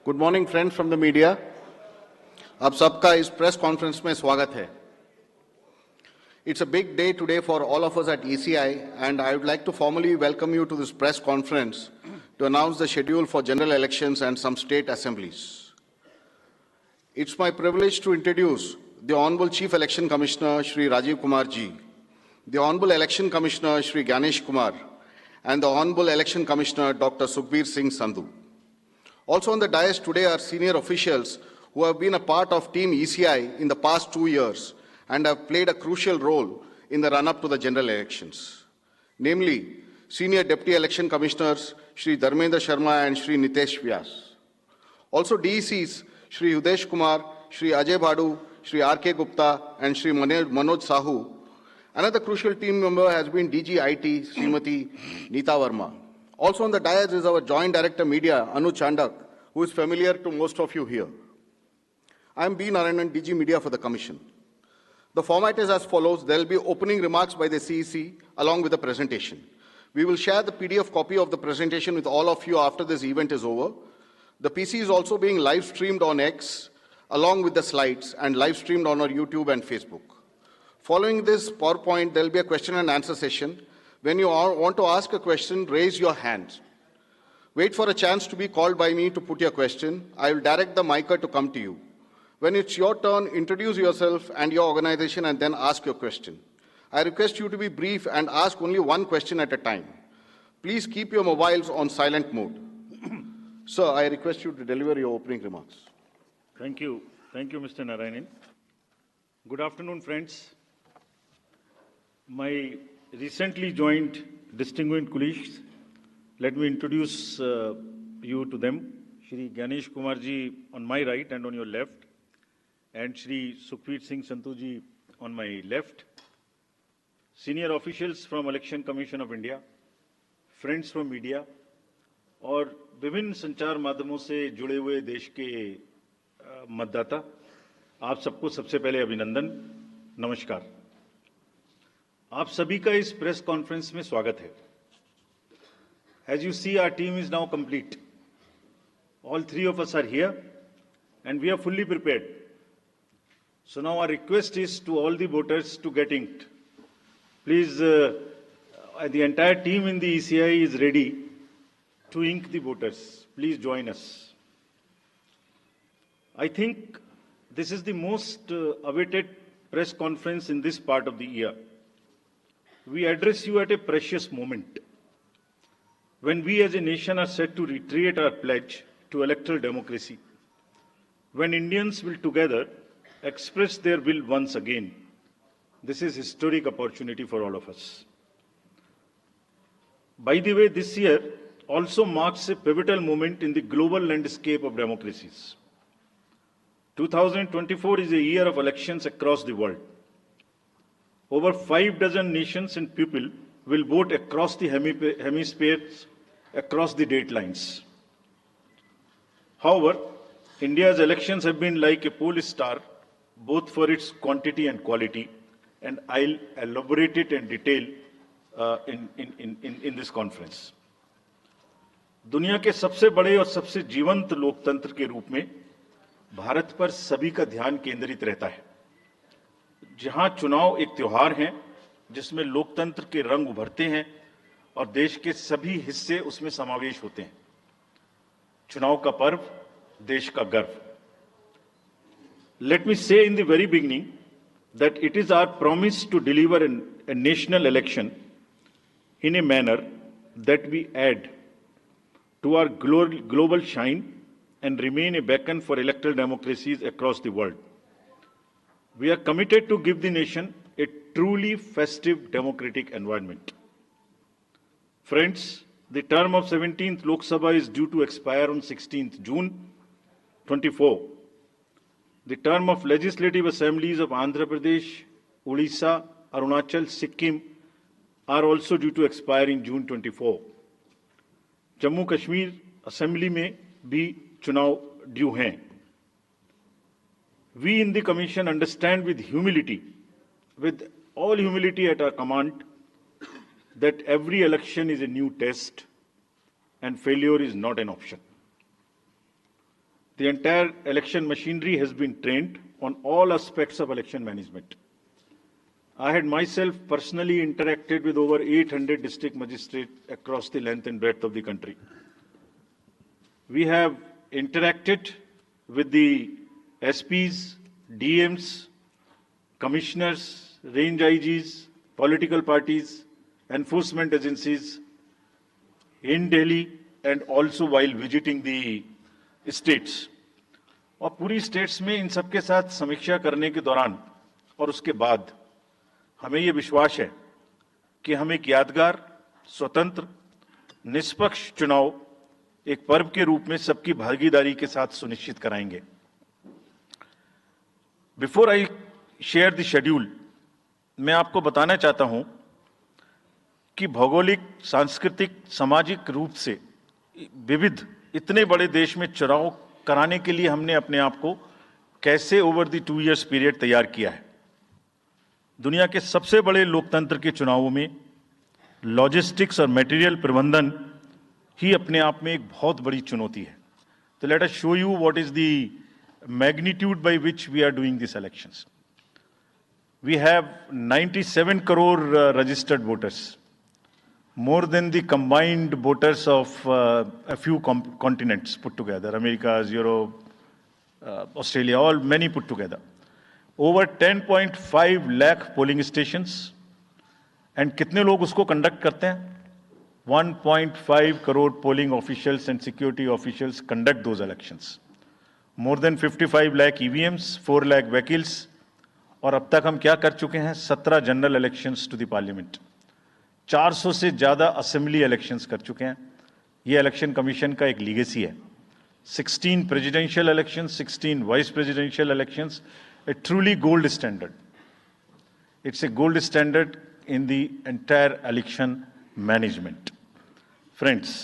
Good morning friends from the media. आप सबका इस प्रेस कॉन्फ्रेंस में स्वागत है। It's a big day today for all of us at ECI, and I would like to formally welcome you to this press conference to announce the schedule for general elections and some state assemblies. It's my privilege to introduce the Honorable Chief Election Commissioner Shri Rajiv Kumar Ji, the Honorable Election Commissioner Shri Ganesh Kumar, and the Honorable Election Commissioner Dr. Sukhbir Singh Sandhu. Also on the dais today are senior officials who have been a part of Team ECI in the past 2 years and have played a crucial role in the run-up to the general elections. Namely, Senior Deputy Election Commissioners Shri Dharmendra Sharma and Shri Nitesh Vyas. Also DECs Shri Udesh Kumar, Shri Ajay Bhadu, Shri R.K. Gupta and Shri Manoj Sahu. Another crucial team member has been DG IT Srimati Neeta Verma. Also on the dais is our Joint Director Media, Anu Chandak, who is familiar to most of you here. I am B. Narayanan, DG Media for the Commission. The format is as follows. There will be opening remarks by the CEC along with the presentation. We will share the PDF copy of the presentation with all of you after this event is over. The PC is also being live streamed on X along with the slides and live streamed on our YouTube and Facebook. Following this PowerPoint, there will be a question and answer session. When you want to ask a question, raise your hand. Wait for a chance to be called by me to put your question. I will direct the micer to come to you. When it's your turn, introduce yourself and your organization and then ask your question. I request you to be brief and ask only one question at a time. Please keep your mobiles on silent mode. Sir, I request you to deliver your opening remarks. Thank you. Thank you, Mr. Narayanan. Good afternoon, friends. My recently joined distinguished colleagues, let me introduce you to them. Shri Ganesh Kumar ji on my right and on your left, and Shri Sukhbir Singh Sandhu ji on my left. Senior officials from Election Commission of India, friends from media, और विभिन्न संचार माध्यमों से जुड़े हुए देश के मतदाता, आप सबको सबसे पहले अभिनंदन, नमस्कार। आप सभी का इस प्रेस कॉन्फ्रेंस में स्वागत है। As you see, our team is now complete. All three of us are here and we are fully prepared. So now our request is to all the voters to get inked. Please, the entire team in the ECI is ready to ink the voters. Please join us. I think this is the most awaited press conference in this part of the year. We address you at a precious moment when we as a nation are set to reiterate our pledge to electoral democracy, when Indians will together express their will once again. This is a historic opportunity for all of us. By the way, this year also marks a pivotal moment in the global landscape of democracies. 2024 is a year of elections across the world. Over 6 nations and people will vote across the hemispheres, across the date lines. However, India's elections have been like a pole star, both for its quantity and quality, and I'll elaborate it in detail in this conference. दुनिया के सबसे बड़े और सबसे जीवंत लोकतंत्र के रूप में भारत पर सभी का ध्यान केंद्रित रहता है। जहां चुनाव एक त्योहार है जिसमें लोकतंत्र के रंग उभरते हैं और देश के सभी हिस्से उसमें समावेश होते हैं। चुनाव का पर्व, देश का गर्व। Let me say in the very beginning that it is our promise to deliver a national election in a manner that we add to our global shine and remain a beacon for electoral democracies across the world. We are committed to give the nation a truly festive democratic environment. Friends, the term of 17th Lok Sabha is due to expire on 16th June 24. The term of legislative assemblies of Andhra Pradesh, Odisha, Arunachal, Sikkim are also due to expire in June 24. Jammu Kashmir assembly में भी चुनाव due हैं। We in the Commission understand with all humility at our command, that every election is a new test and failure is not an option. the entire election machinery has been trained on all aspects of election management. I had myself personally interacted with over 800 district magistrates across the length and breadth of the country. We have interacted with the SPs, DMs, commissioners, range IGs, political parties, enforcement agencies in Delhi and also while visiting the states. और पूरी states में इन सबके साथ समीक्षा करने के दौरान और उसके बाद हमें ये विश्वास है कि हम एक यादगार, स्वतंत्र, निष्पक्ष चुनाव एक पर्व के रूप में सबकी भागीदारी के साथ सुनिश्चित कराएंगे। Before I share the schedule, मैं आपको बताना चाहता हूं कि भौगोलिक, सांस्कृतिक, सामाजिक रूप से विविध इतने बड़े देश में चुनाव कराने के लिए हमने अपने आप को कैसे ओवर द 2 इयर्स पीरियड तैयार किया है। दुनिया के सबसे बड़े लोकतंत्र के चुनावों में लॉजिस्टिक्स और मटेरियल प्रबंधन ही अपने आप में एक बहुत बड़ी चुनौती है। तो let us show you what is the magnitude by which we are doing this elections. We have 97 crore registered voters, more than the combined voters of a few continents put together, America, Europe, Australia, all many put together. Over 10.5 lakh polling stations, and कितने लोग उसको conduct करते हैं? 1.5 crore polling officials and security officials conduct those elections. More than 55 lakh EVMs, 4 lakh vehicles, और अब तक हम क्या कर चुके हैं? 17 general elections to the parliament, 400 से ज्यादा असेंबली इलेक्शंस कर चुके हैं। ये इलेक्शन कमीशन का एक लीगेसी है। 16 presidential elections, 16 vice presidential elections, A truly gold standard. It's a gold standard in the entire election management. Friends,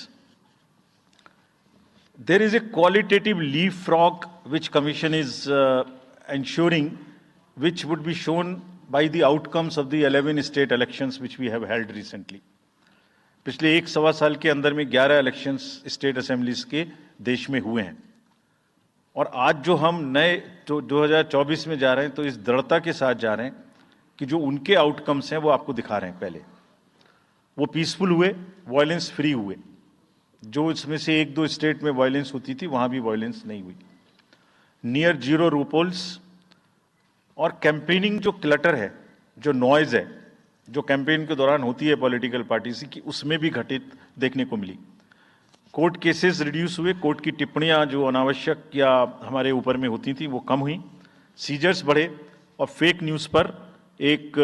there is a qualitative leapfrog which commission is ensuring, which would be shown by the outcomes of the 11 state elections which we have held recently. पिछले 1-1.25 साल के अंदर में 11 elections state assemblies के देश में हुए हैं, और आज जो हम नए 2024 में जा रहे हैं तो इस दृढ़ता के साथ जा रहे हैं कि जो उनके आउटकम्स हैं वो आपको दिखा रहे हैं। पहले वो पीसफुल हुए, वायलेंस फ्री हुए। जो इसमें से 1-2 स्टेट में वायलेंस होती थी वहां भी वायलेंस नहीं हुई। नियर जीरो रूपोल्स, और कैंपेनिंग जो क्लटर है, जो नॉइज है, जो कैंपेन के दौरान होती है पॉलिटिकल पार्टीज की, उसमें भी घटित देखने को मिली। कोर्ट केसेस रिड्यूस हुए, कोर्ट की टिप्पणियां जो अनावश्यक या हमारे ऊपर में होती थी वो कम हुई। सीजर्स बढ़े, और फेक न्यूज पर एक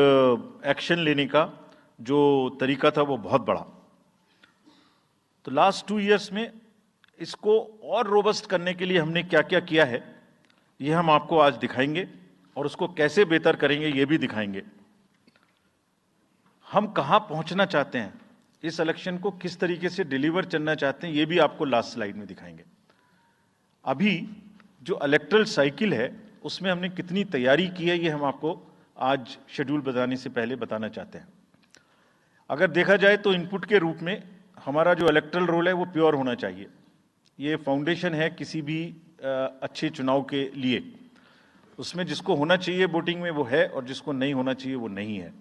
एक्शन लेने का जो तरीका था वो बहुत बढ़ा। तो लास्ट 2 इयर्स में इसको और रोबस्ट करने के लिए हमने क्या क्या किया है, ये हम आपको आज दिखाएंगे, और उसको कैसे बेहतर करेंगे ये भी दिखाएंगे। हम कहां पहुंचना चाहते हैं, इस इलेक्शन को किस तरीके से डिलीवर करना चाहते हैं, ये भी आपको लास्ट स्लाइड में दिखाएंगे। अभी जो इलेक्टरल साइकिल है उसमें हमने कितनी तैयारी की है, ये हम आपको आज शेड्यूल बताने से पहले बताना चाहते हैं। अगर देखा जाए तो इनपुट के रूप में हमारा जो इलेक्टरल रोल है वो प्योर होना चाहिए। ये फाउंडेशन है किसी भी अच्छे चुनाव के लिए। उसमें जिसको होना चाहिए वोटिंग में वो है, और जिसको नहीं होना चाहिए वो नहीं है।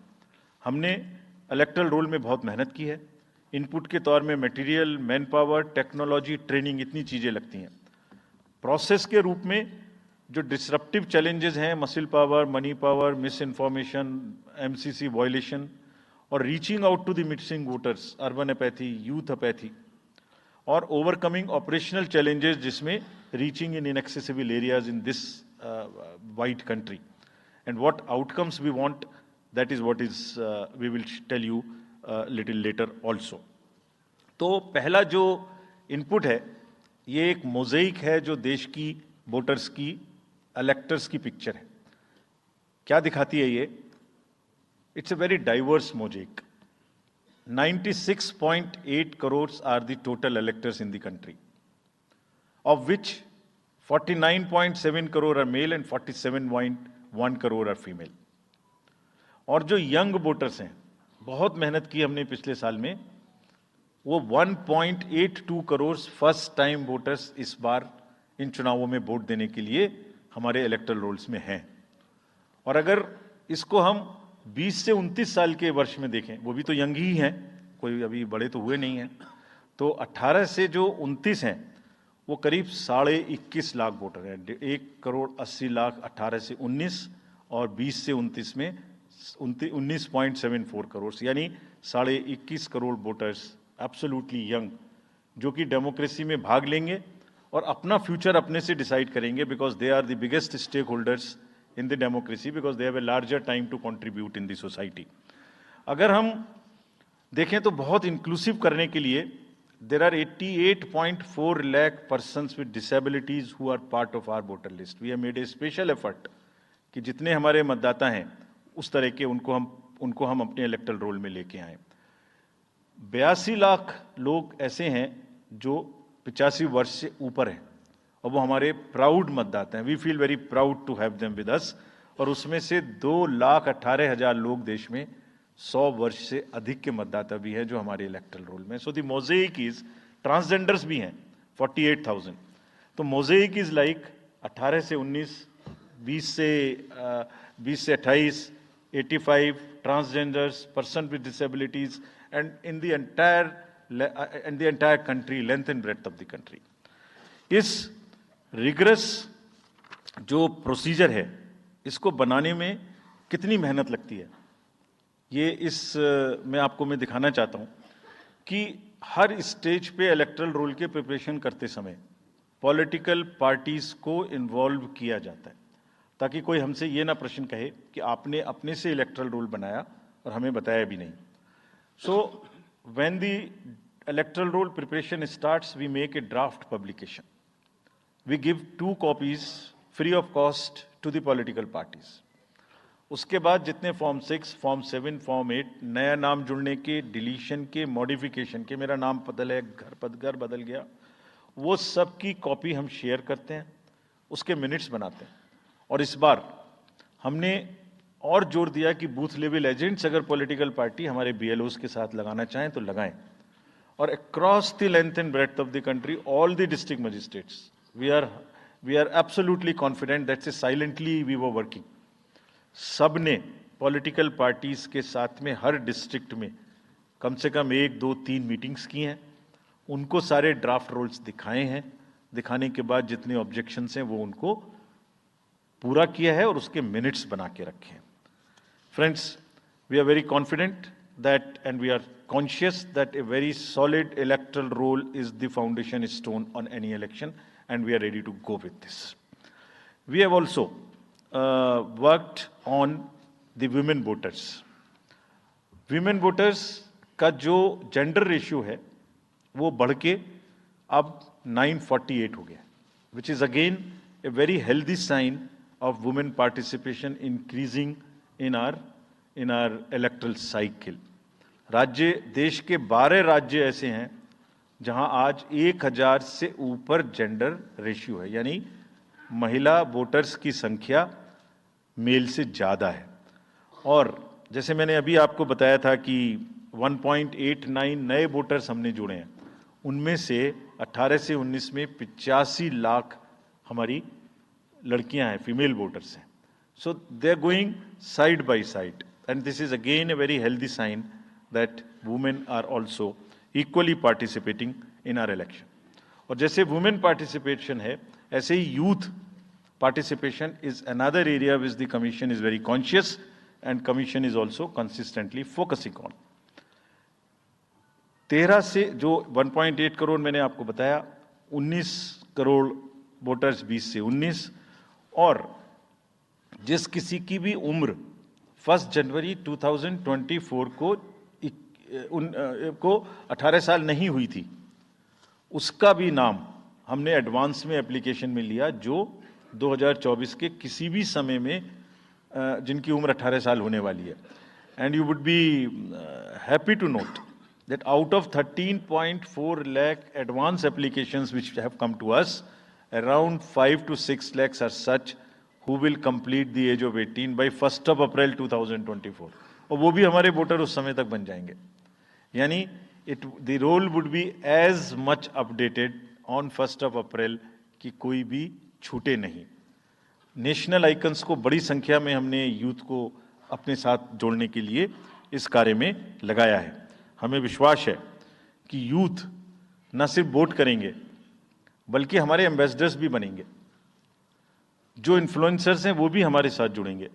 हमने इलेक्टरल रोल में बहुत मेहनत की है। इनपुट के तौर में material, man power, technology, training, इतनी चीज़ें लगती हैं। प्रोसेस के रूप में जो डिसरप्टिव चैलेंजेस हैं, muscle power, money power, misinformation, MCC violation, और reaching out to the missing voters, urban apathy, youth apathy, और ओवरकमिंग ऑपरेशनल चैलेंजेस जिसमें reaching in inaccessible areas in this wide country, and what outcomes we want, that is what is we will tell you little later also. तो पहला जो input है ये एक मोज़ेइक है जो देश की वोटर्स की, इलेक्टर्स की पिक्चर है। क्या दिखाती है ये? It's a very diverse mosaic. 96.8 crore are the total electors in the country, of which 49.7 crore are male and 47.1 crore are female. और जो यंग वोटर्स हैं, बहुत मेहनत की हमने पिछले साल में, वो 1.82 करोड़ फर्स्ट टाइम वोटर्स इस बार इन चुनावों में वोट देने के लिए हमारे इलेक्टोरल रोल्स में हैं। और अगर इसको हम 20 से 29 साल के वर्ष में देखें, वो भी तो यंग ही हैं, कोई अभी बड़े तो हुए नहीं हैं, तो 18 से जो 29 हैं वो करीब 21.5 लाख वोटर हैं। 1,80,00,000 18 से 19 और 20 से 29 में 19.74 करोड़, यानी 21.5 करोड़ वोटर्स एब्सोल्युटली यंग, जो कि डेमोक्रेसी में भाग लेंगे और अपना फ्यूचर अपने से डिसाइड करेंगे, because they are the biggest stakeholders in the democracy, because they have a larger time to contribute in the society. अगर हम देखें तो बहुत इंक्लूसिव करने के लिए there are 88.4 lakh persons with disabilities who are part of our voter list. We have made a special effort कि जितने हमारे मतदाता हैं उस तरह के उनको हम अपने इलेक्टोरल रोल में लेके आए। 82 लाख लोग ऐसे हैं जो 85 वर्ष से ऊपर हैं और वो हमारे प्राउड मतदाता हैं। We feel very proud to have them with us. और उसमें से 2,18,000 लोग देश में 100 वर्ष से अधिक के मतदाता भी हैं जो हमारे इलेक्टोरल रोल में। So the mosaic is, transgenders भी हैं 48,000। तो मोज़ेक इज लाइक 18 से 19, 20 से 28, 85 transgenders, person with disabilities, and in the entire country, length and breadth of the country। इस रिगरस जो प्रोसीजर है इसको बनाने में कितनी मेहनत लगती है, ये मैं आपको दिखाना चाहता हूं कि हर स्टेज पे इलेक्टोरल रोल के प्रिपरेशन करते समय पॉलिटिकल पार्टीज को इन्वॉल्व किया जाता है, ताकि कोई हमसे ये ना प्रश्न कहे कि आपने अपने से इलेक्टोरल रोल बनाया और हमें बताया भी नहीं। सो when the electoral roll preparation starts, we make a draft publication. We give 2 copies free of cost to the political parties. उसके बाद जितने फॉर्म 6, फॉर्म 7, फॉर्म 8, नया नाम जुड़ने के, डिलीशन के, मॉडिफिकेशन के, मेरा नाम घर बदल गया, वो सब की कॉपी हम शेयर करते हैं, उसके मिनट्स बनाते हैं। और इस बार हमने और जोर दिया कि बूथ लेवल एजेंट्स अगर पॉलिटिकल पार्टी हमारे BLOs के साथ लगाना चाहें तो लगाएं। और across the length and breadth of the country, all the district magistrates, we are absolutely confident that silently we were working. सब ने पॉलिटिकल पार्टीज के साथ में हर डिस्ट्रिक्ट में कम से कम 1, 2, 3 मीटिंग्स की हैं, उनको सारे ड्राफ्ट रोल्स दिखाए हैं, दिखाने के बाद जितने ऑब्जेक्शंस हैं वो उनको पूरा किया है और उसके मिनट्स बना के रखे हैं। Friends, we are very confident that, and we are conscious that a very solid electoral roll is the foundation stone on any election, and we are ready to go with this. We have also worked on the women voters. Women voters का जो gender ratio है वो बढ़ के अब 948 हो गया, which is again a very healthy sign of women participation increasing in our electoral cycle. देश के 12 राज्य ऐसे हैं जहां आज 1000 से ऊपर जेंडर रेशियो है, यानी महिला वोटर्स की संख्या मेल से ज्यादा है। और जैसे मैंने अभी आपको बताया था कि 1.89 नए वोटर्स हमने जुड़े हैं, उनमें से 18 से 19 में 85 लाख हमारी लड़कियां हैं, फीमेल वोटर्स हैं। So they are going side by side, and this is again a very healthy sign that women are also equally participating in our election. और जैसे women participation है, ऐसे ही youth participation is another area which the commission is very conscious and commission is also consistently focusing on. 13 से जो 1.8 करोड़ मैंने आपको बताया, 19 crore voters 20 से 19, और जिस किसी की भी उम्र 1 जनवरी 2024 को 18 साल नहीं हुई थी, उसका भी नाम हमने एडवांस में एप्लीकेशन में लिया, जो 2024 के किसी भी समय में जिनकी उम्र 18 साल होने वाली है। And you would be happy to note that out of 13.4 lakh advance applications which have come to us, around 5 to 6 lakhs are such who will complete the age of 18 by 1st of April 2024, और वो भी हमारे voter उस समय तक बन जाएंगे। यानी the roll would be as much updated on 1st of April कि कोई भी छूटे नहीं। नेशनल आइकन्स को बड़ी संख्या में हमने यूथ को अपने साथ जोड़ने के लिए इस कार्य में लगाया है। हमें विश्वास है कि यूथ न सिर्फ वोट करेंगे बल्कि हमारे एम्बेसडर्स भी बनेंगे। जो इन्फ्लुएंसर्स हैं वो भी हमारे साथ जुड़ेंगे।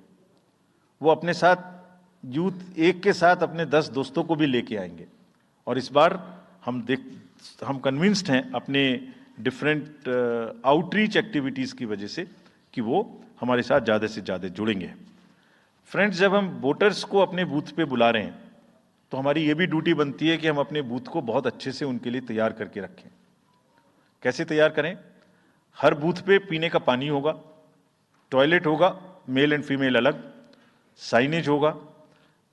वो अपने साथ यूथ एक के साथ अपने 10 दोस्तों को भी लेके आएंगे। और इस बार हम कन्विंस्ड हैं अपने डिफरेंट आउटरीच एक्टिविटीज़ की वजह से कि वो हमारे साथ ज़्यादा से ज़्यादा जुड़ेंगे। फ्रेंड्स, जब हम वोटर्स को अपने बूथ पे बुला रहे हैं तो हमारी ये भी ड्यूटी बनती है कि हम अपने बूथ को बहुत अच्छे से उनके लिए तैयार करके रखें। कैसे तैयार करें? हर बूथ पे पीने का पानी होगा, टॉयलेट होगा, मेल एंड फीमेल अलग, साइनेज होगा,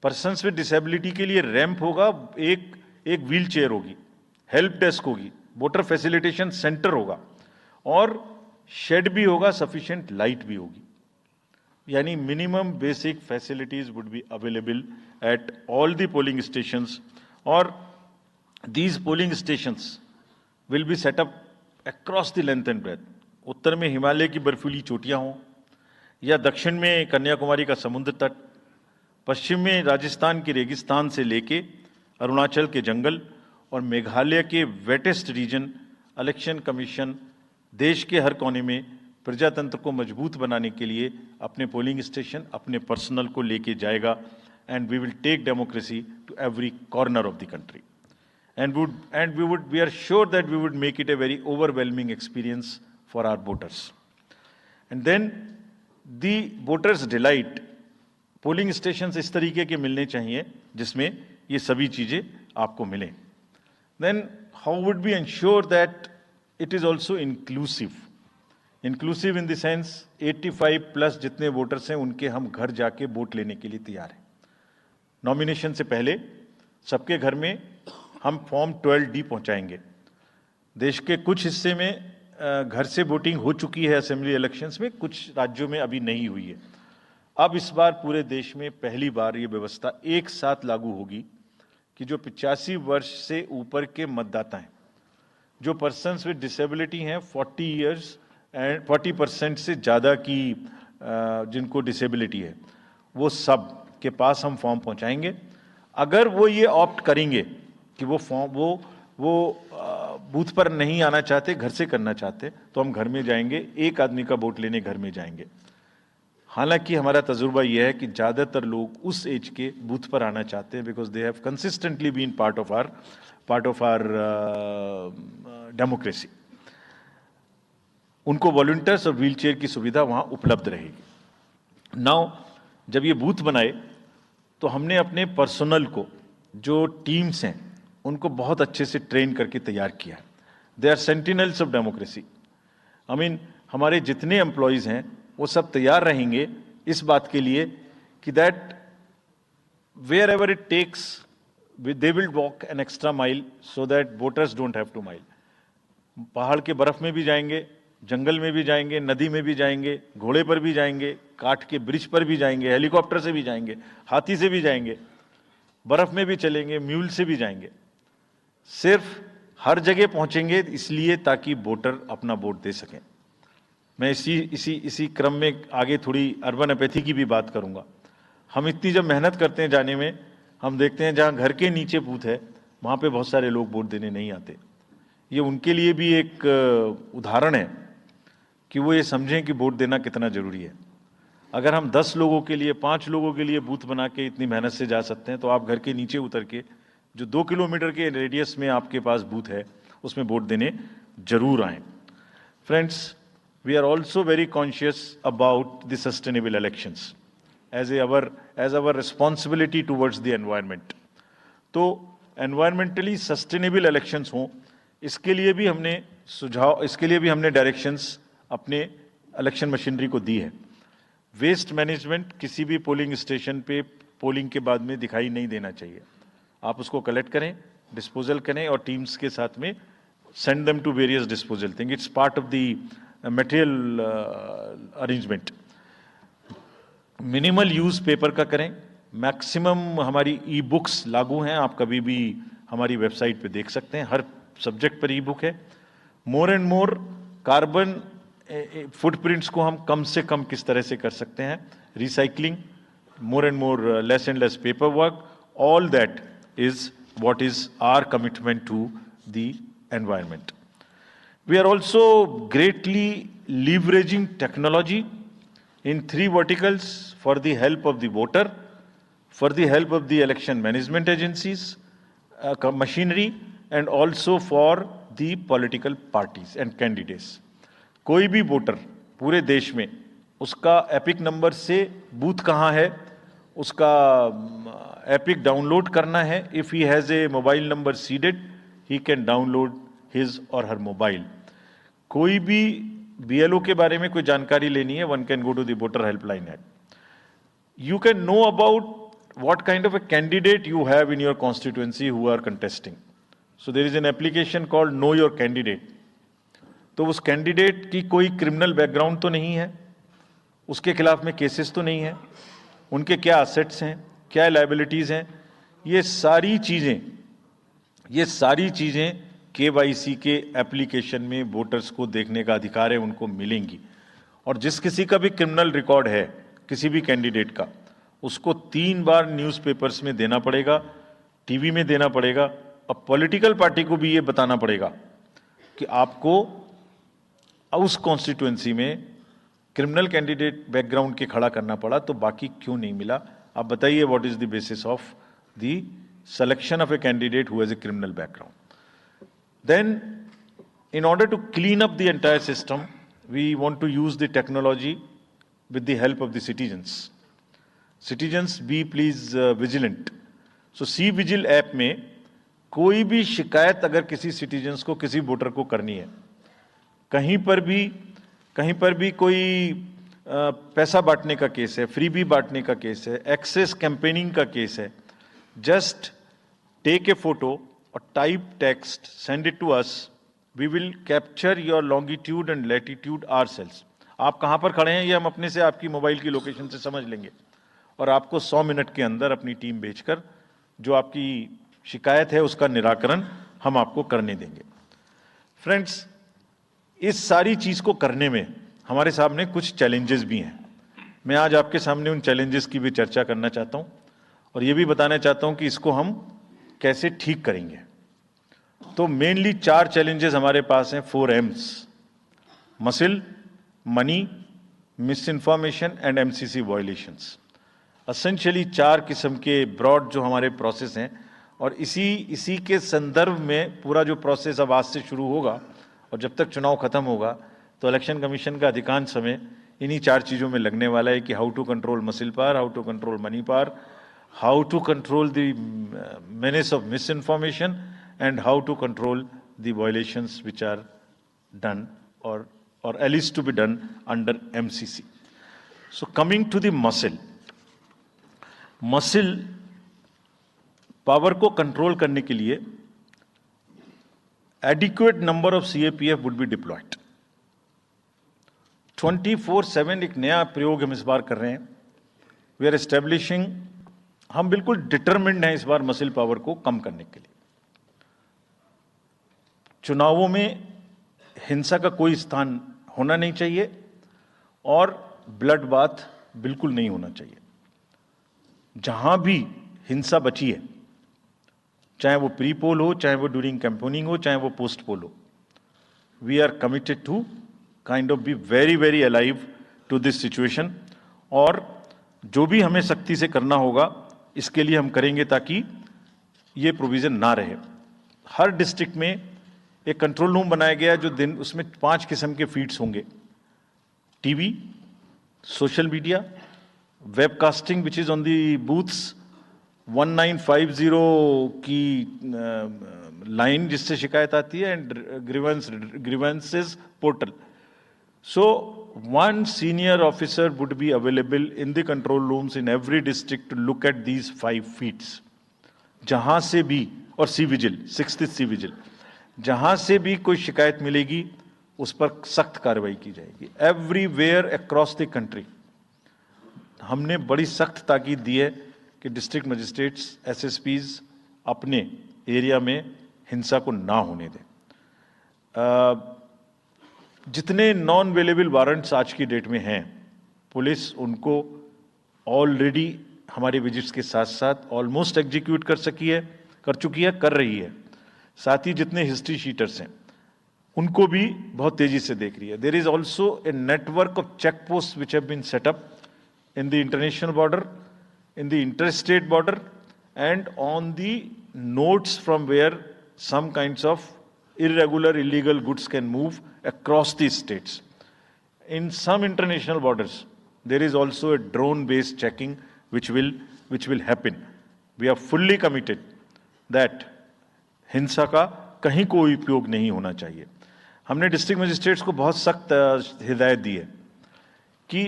पर्सन्स विद डिसेबिलिटी के लिए रैंप होगा, एक व्हील चेयर होगी, हेल्प डेस्क होगी, वोटर फैसिलिटेशन सेंटर होगा और शेड भी होगा, सफिशिएंट लाइट भी होगी। यानी minimum basic facilities would be available at all the polling stations. और these polling stations will be set up across the length and breadth. उत्तर में हिमालय की बर्फीली चोटियां हों या दक्षिण में कन्याकुमारी का समुद्र तट, पश्चिम में राजस्थान के रेगिस्तान से लेके अरुणाचल के जंगल और मेघालय के वेटेस्ट रीजन, इलेक्शन कमीशन देश के हर कोने में प्रजातंत्र को मजबूत बनाने के लिए अपने पोलिंग स्टेशन, अपने पर्सनल को लेके जाएगा। And we will take democracy to every corner of the country and we are sure that we would make it a very overwhelming experience for our voters. And then the voters delight, polling stations इस तरीके के मिलने चाहिए जिसमें ये सभी चीजें आपको मिलें। Then how would we ensure that it is also inclusive? Inclusive in the sense 85 plus जितने वोटर्स हैं उनके हम घर जाके वोट लेने के लिए तैयार हैं। नॉमिनेशन से पहले सबके घर में हम फॉर्म 12D पहुंचाएंगे। देश के कुछ हिस्से में घर से वोटिंग हो चुकी है असेंबली इलेक्शंस में, कुछ राज्यों में अभी नहीं हुई है। अब इस बार पूरे देश में पहली बार ये व्यवस्था एक साथ लागू होगी कि जो 85 वर्ष से ऊपर के मतदाता हैं, जो पर्सन्स विद डिसेबिलिटी हैं, 40 ईयर्स एंड 40% से ज़्यादा की जिनको डिसेबिलिटी है, वो सब के पास हम फॉर्म पहुंचाएंगे। अगर वो ये ऑप्ट करेंगे कि वो फॉर्म वो बूथ पर नहीं आना चाहते, घर से करना चाहते, तो हम घर में जाएंगे, एक आदमी का वोट लेने घर में जाएंगे। हालांकि हमारा तजुर्बा यह है कि ज़्यादातर लोग उस एज के बूथ पर आना चाहते हैं because they have consistently been part of our democracy. उनको वॉलंटियर्स और व्हील चेयर की सुविधा वहाँ उपलब्ध रहेगी। नाउ जब ये बूथ बनाए तो हमने अपने पर्सनल को, जो टीम्स हैं, उनको बहुत अच्छे से ट्रेन करके तैयार किया है। They are sentinels of democracy. I mean हमारे जितने एम्प्लॉयज़ हैं वो सब तैयार रहेंगे इस बात के लिए कि that wherever it takes they will walk an extra mile so that voters don't have to mile. पहाड़ के बर्फ में भी जाएंगे, जंगल में भी जाएंगे, नदी में भी जाएंगे, घोड़े पर भी जाएंगे, काठ के ब्रिज पर भी जाएंगे, हेलीकॉप्टर से भी जाएंगे, हाथी से भी जाएंगे, बर्फ में भी चलेंगे, म्यूल से भी जाएंगे। सिर्फ हर जगह पहुंचेंगे इसलिए ताकि वोटर अपना वोट दे सकें। मैं इसी क्रम में आगे थोड़ी अर्बन एपैथी की भी बात करूंगा। हम इतनी जब मेहनत करते हैं जाने में, हम देखते हैं जहां घर के नीचे बूथ है वहां पे बहुत सारे लोग वोट देने नहीं आते। ये उनके लिए भी एक उदाहरण है कि वो ये समझें कि वोट देना कितना जरूरी है। अगर हम 10 लोगों के लिए, 5 लोगों के लिए बूथ बना के इतनी मेहनत से जा सकते हैं, तो आप घर के नीचे उतर के जो 2 किलोमीटर के रेडियस में आपके पास बूथ है उसमें वोट देने जरूर आएं। Friends, we are also very conscious about the sustainable elections as our responsibility towards the environment। तो environmentally sustainable elections हों, इसके लिए भी हमने डायरेक्शंस अपने इलेक्शन मशीनरी को दी है। वेस्ट मैनेजमेंट किसी भी पोलिंग स्टेशन पे पोलिंग के बाद में दिखाई नहीं देना चाहिए। आप उसको कलेक्ट करें, डिस्पोजल करें और टीम्स के साथ में send them to various disposal thing. It's part of the material arrangement. Minimal use paper का करें। मैक्सिमम हमारी ई बुक्स लागू हैं, आप कभी भी हमारी वेबसाइट पे देख सकते हैं, हर सब्जेक्ट पर ई बुक है। More and more carbon footprints को हम कम से कम किस तरह से कर सकते हैं, recycling, more and more less and less paperwork, all that is what is our commitment to the environment. We are also greatly leveraging technology in 3 verticals for the help of the voter, for the help of the election management agencies, machinery, and also for the political parties and candidates. कोई भी voter पूरे देश में उसका epic number से booth कहाँ है, उसका एपिक डाउनलोड करना है. If he has a mobile number seeded, he can download his और हर मोबाइल. कोई भी बीएलओ के बारे में कोई जानकारी लेनी है, one can go to the voter helpline app. You can know about what kind of a candidate you have in your constituency who are contesting. So there is an application called Know Your Candidate. तो उस candidate की कोई criminal background तो नहीं है, उसके खिलाफ में केसेस तो नहीं है, उनके क्या असेट्स हैं, क्या लायबिलिटीज हैं, ये सारी चीजें केवाईसी के एप्लीकेशन में वोटर्स को देखने का अधिकार है, उनको मिलेंगी. और जिस किसी का भी क्रिमिनल रिकॉर्ड है किसी भी कैंडिडेट का, उसको 3 बार न्यूज़पेपर्स में देना पड़ेगा, टीवी में देना पड़ेगा, और पॉलिटिकल पार्टी को भी ये बताना पड़ेगा कि आपको उस कॉन्स्टिट्यूएंसी में क्रिमिनल कैंडिडेट बैकग्राउंड के खड़ा करना पड़ा, तो बाकी क्यों नहीं मिला. आप बताइए, what is the basis of the selection of a candidate who has a criminal background. Then in order to clean up the entire system, we want to use the technology with the help of the citizens. Citizens, be please vigilant. So C-Vigil app में कोई भी शिकायत अगर किसी citizens को, किसी voter को करनी है, कहीं पर भी कोई पैसा बांटने का केस है, फ्रीबी बांटने का केस है, एक्सेस कैंपेनिंग का केस है, जस्ट टेक ए फोटो और type text, send it to us. We will capture your longitude and latitude ourselves. आप कहाँ पर खड़े हैं ये हम अपने से आपकी मोबाइल की लोकेशन से समझ लेंगे, और आपको 100 मिनट के अंदर अपनी टीम भेजकर जो आपकी शिकायत है उसका निराकरण हम आपको करने देंगे. फ्रेंड्स, इस सारी चीज को करने में हमारे सामने कुछ चैलेंजेस भी हैं. मैं आज आपके सामने उन चैलेंजेस की भी चर्चा करना चाहता हूं, और ये भी बताना चाहता हूं कि इसको हम कैसे ठीक करेंगे. तो मेनली 4 चैलेंजेस हमारे पास हैं, 4 M's: muscle, money, miss information and MCC violations. Essentially 4 किस्म के ब्रॉड जो हमारे प्रोसेस हैं, और इसी के संदर्भ में पूरा जो प्रोसेस अब आज से शुरू होगा और जब तक चुनाव खत्म होगा, तो इलेक्शन कमीशन का अधिकांश समय इन्हीं 4 चीज़ों में लगने वाला है कि how to control muscle power, how to control money power, how to control the menace of misinformation, and how to control the violations which are done or at least to be done under MCC. So coming to the muscle power को control करने के लिए adequate number of CAPF would be deployed. 24/7 एक नया प्रयोग हम इस बार कर रहे हैं. We are establishing, हम बिल्कुल डिटरमिन्ड हैं इस बार मसिल पावर को कम करने के लिए. चुनावों में हिंसा का कोई स्थान होना नहीं चाहिए और ब्लड बाथ बिल्कुल नहीं होना चाहिए. जहां भी हिंसा बची है, चाहे वो प्री पोल हो, चाहे वो ड्यूरिंग कैंपेनिंग हो, चाहे वो पोस्ट पोल हो, we are committed to kind of be very very alive to this situation. और जो भी हमें सख्ती से करना होगा इसके लिए हम करेंगे ताकि ये प्रोविजन ना रहे. हर डिस्ट्रिक्ट में एक कंट्रोल रूम बनाया गया है, जो दिन उसमें 5 किस्म के फीड्स होंगे: TV, social media, webcasting which is on the booths, 1950 की लाइन जिससे शिकायत आती है, and grievances portal. So 1 senior officer would be available in the control rooms in every district to look at these 5 feeds. जहां से भी, और C-Vigil, 6th C-Vigil, जहां से भी कोई शिकायत मिलेगी उस पर सख्त कार्रवाई की जाएगी. एवरीवेयर अक्रॉस द कंट्री हमने बड़ी सख्त ताकीद दी है कि डिस्ट्रिक्ट मजिस्ट्रेट्स, SSPs अपने एरिया में हिंसा को ना होने दें. जितने नॉन अवेलेबल वारंट्स आज की डेट में हैं, पुलिस उनको ऑलरेडी हमारे विजिट्स के साथ साथ ऑलमोस्ट एग्जीक्यूट कर चुकी है, कर रही है। साथ ही जितने हिस्ट्री शीटर्स हैं उनको भी बहुत तेजी से देख रही है। There is also a network of check post which have been set up in the international border, in the interstate border, and on the nodes from where some kinds of irregular, illegal goods can move across these states. In some international borders, there is also a drone-based checking which will happen. We are fully committed that हिंसा का कहीं कोई उपयोग नहीं होना चाहिए। हमने district magistrates को बहुत सख्त हिदायत दी है कि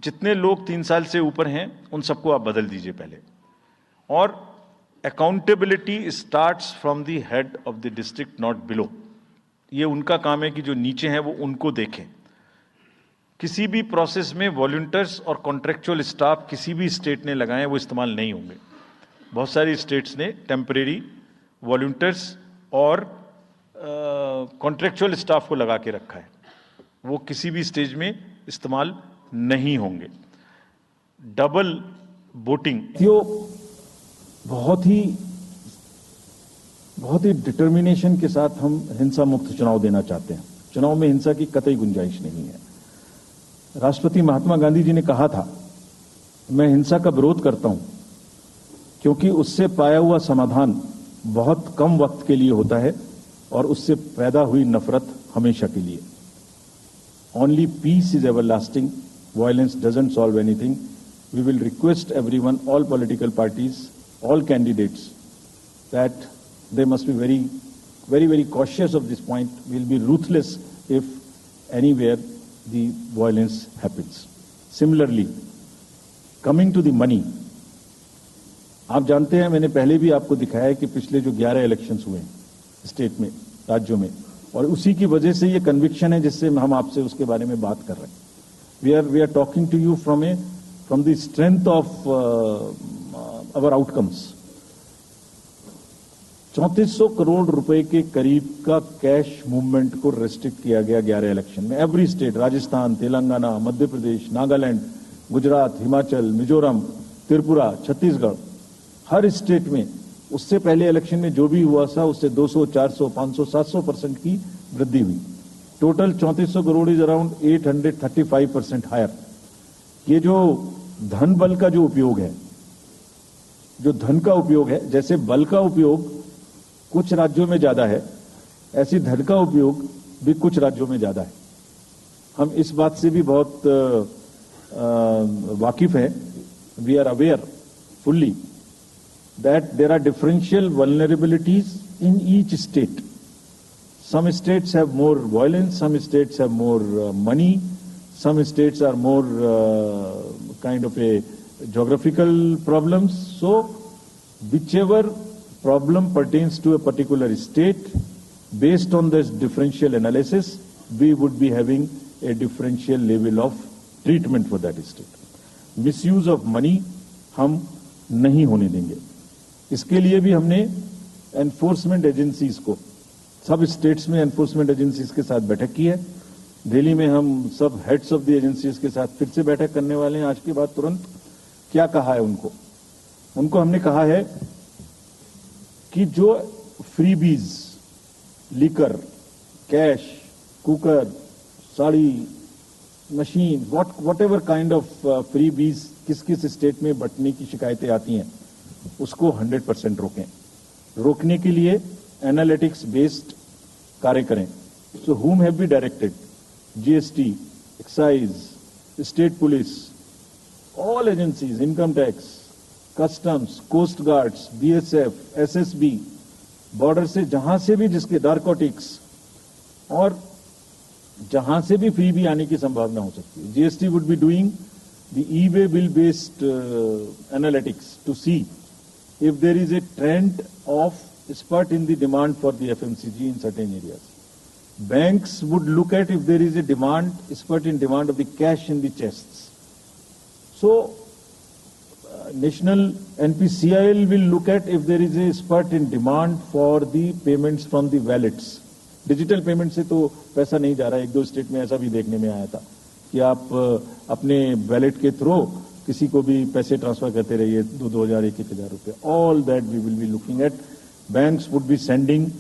जितने लोग 3 साल से ऊपर हैं उन सबको आप बदल दीजिए पहले, और accountability starts from the head of the district, not below. ये उनका काम है कि जो नीचे हैं वो उनको देखें। किसी भी प्रोसेस में वॉलंटियर्स और कॉन्ट्रेक्चुअल स्टाफ किसी भी स्टेट ने लगाए वो इस्तेमाल नहीं होंगे। बहुत सारी स्टेट्स ने टेम्परेरी वॉलंटियर्स और कॉन्ट्रेक्चुअल स्टाफ को लगा के रखा है, वो किसी भी स्टेज में इस्तेमाल नहीं होंगे। डबल वोटिंग बहुत ही डिटर्मिनेशन के साथ हम हिंसा मुक्त चुनाव देना चाहते हैं। चुनाव में हिंसा की कतई गुंजाइश नहीं है। राष्ट्रपति महात्मा गांधी जी ने कहा था, मैं हिंसा का विरोध करता हूं क्योंकि उससे पाया हुआ समाधान बहुत कम वक्त के लिए होता है और उससे पैदा हुई नफरत हमेशा के लिए। Only peace is everlasting. Violence doesn't solve anything. We will request everyone, all political parties, all candidates, that they must be very, very, very cautious of this point. We'll be ruthless if anywhere the violence happens. Similarly, coming to the money, आप जानते हैं, मैंने पहले भी आपको दिखाया है कि पिछले जो 11 इलेक्शंस हुए हैं स्टेट में, राज्यों में, और उसी की वजह से ये कन्विक्शन है जिससे हम आपसे उसके बारे में बात कर रहे हैं। We are talking to you from the strength of our outcomes. 3400 crore रुपए के करीब का कैश मूवमेंट को रेस्ट्रिक्ट किया गया 11 इलेक्शन में। एवरी स्टेट, राजस्थान, तेलंगाना, मध्य प्रदेश, नागालैंड, गुजरात, हिमाचल, मिजोरम, त्रिपुरा, छत्तीसगढ़, हर स्टेट में उससे पहले इलेक्शन में जो भी हुआ था उससे 200, 400, 500, 700% की वृद्धि हुई। Total 3400 crore is around 835% higher. ये जो धन बल का जो उपयोग है, जो धन का उपयोग है, जैसे बल का उपयोग कुछ राज्यों में ज्यादा है, ऐसी धन का उपयोग भी कुछ राज्यों में ज्यादा है। हम इस बात से भी बहुत वाकिफ हैं। We are aware fully that there are differential vulnerabilities in each state. Some states have more violence, some states have more money, some states are more kind of a geographical problems. So whichever problem pertains to a particular state, based on this differential analysis, we would be having a differential level of treatment for that state. Misuse of money हम नहीं होने देंगे। इसके लिए भी हमने enforcement agencies को, सब स्टेट्स में एनफोर्समेंट एजेंसीज के साथ बैठक की है। दिल्ली में हम सब हेड्स ऑफ द एजेंसीज के साथ फिर से बैठक करने वाले हैं आज के बाद तुरंत। क्या कहा है उनको हमने कहा है कि जो freebies, liquor, cash, cooker, sari, machine, what ever kind of freebies किस किस स्टेट में बंटने की शिकायतें आती हैं, उसको 100% रोकें। रोकने के लिए एनालिटिक्स बेस्ड कार्य करें। सो whom have we directed? GST, excise, state police, all agencies, income tax, customs, coast guards, BSF, SSB, border से जहां से भी जिसके नारकोटिक्स और जहां से भी फ्री भी आने की संभावना हो सकती है। GST would be doing the e-way bill based analytics to see if there is a trend of spurt in the demand for the FMCG in certain areas. Banks would look at if there is a demand, spurt in demand of the cash in the chests. So national NPCIL will look at if there is a spurt in demand for the payments from the wallets. Digital payment से तो पैसा नहीं जा रहा है। 1-2 state में ऐसा भी देखने में आया था कि आप अपने वैलेट के थ्रू किसी को भी पैसे ट्रांसफर करते रहिए, 2,000, 1,000 रुपए। All that we will be looking at. Banks would be sending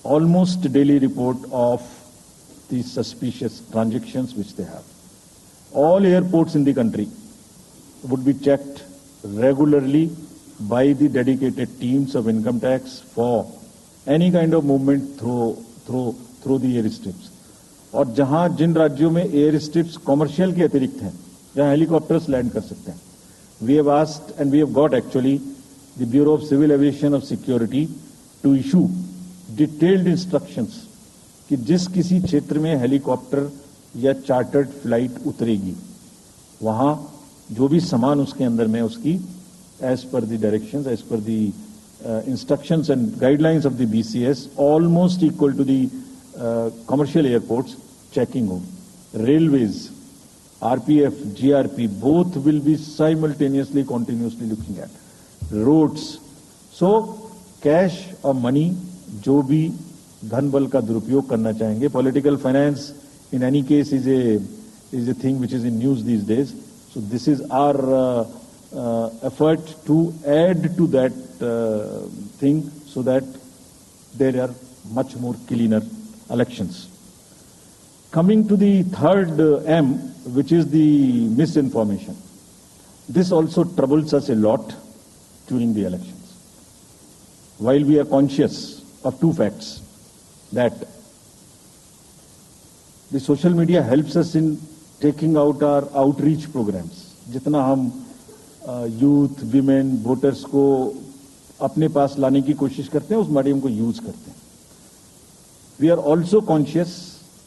almost daily report of the suspicious transactions which they have. All airports in the country would be checked regularly by the dedicated teams of income tax for any kind of movement through the airstrips. और जहां जिन राज्यों में air strips commercial के अतिरिक्त हैं, जहां helicopters land कर सकते हैं, we have asked and we have got actually the Bureau of Civil Aviation of Security to issue detailed instructions कि जिस किसी क्षेत्र में हेलीकॉप्टर या चार्टर्ड फ्लाइट उतरेगी, वहां जो भी सामान उसके अंदर में उसकी एज पर द डायरेक्शंस, एज पर the instructions and guidelines of the BCS, almost equal to the commercial airports, checking हो। Railways, RPF, GRP, both will be simultaneously continuously looking at roads. So cash और money, जो भी धन बल का दुरुपयोग करना चाहेंगे, political finance in any case is a thing which is in news these days. So this is our effort to add to that thing so that there are much more cleaner elections. Coming to the third M, which is the misinformation. This also troubles us a lot during the elections. While we are conscious of two facts, that the social media helps us in taking out our outreach programs. जितना हम youth, women, voters को अपने पास लाने की कोशिश करते हैं, उस मीडियम को यूज करते हैं. We are also conscious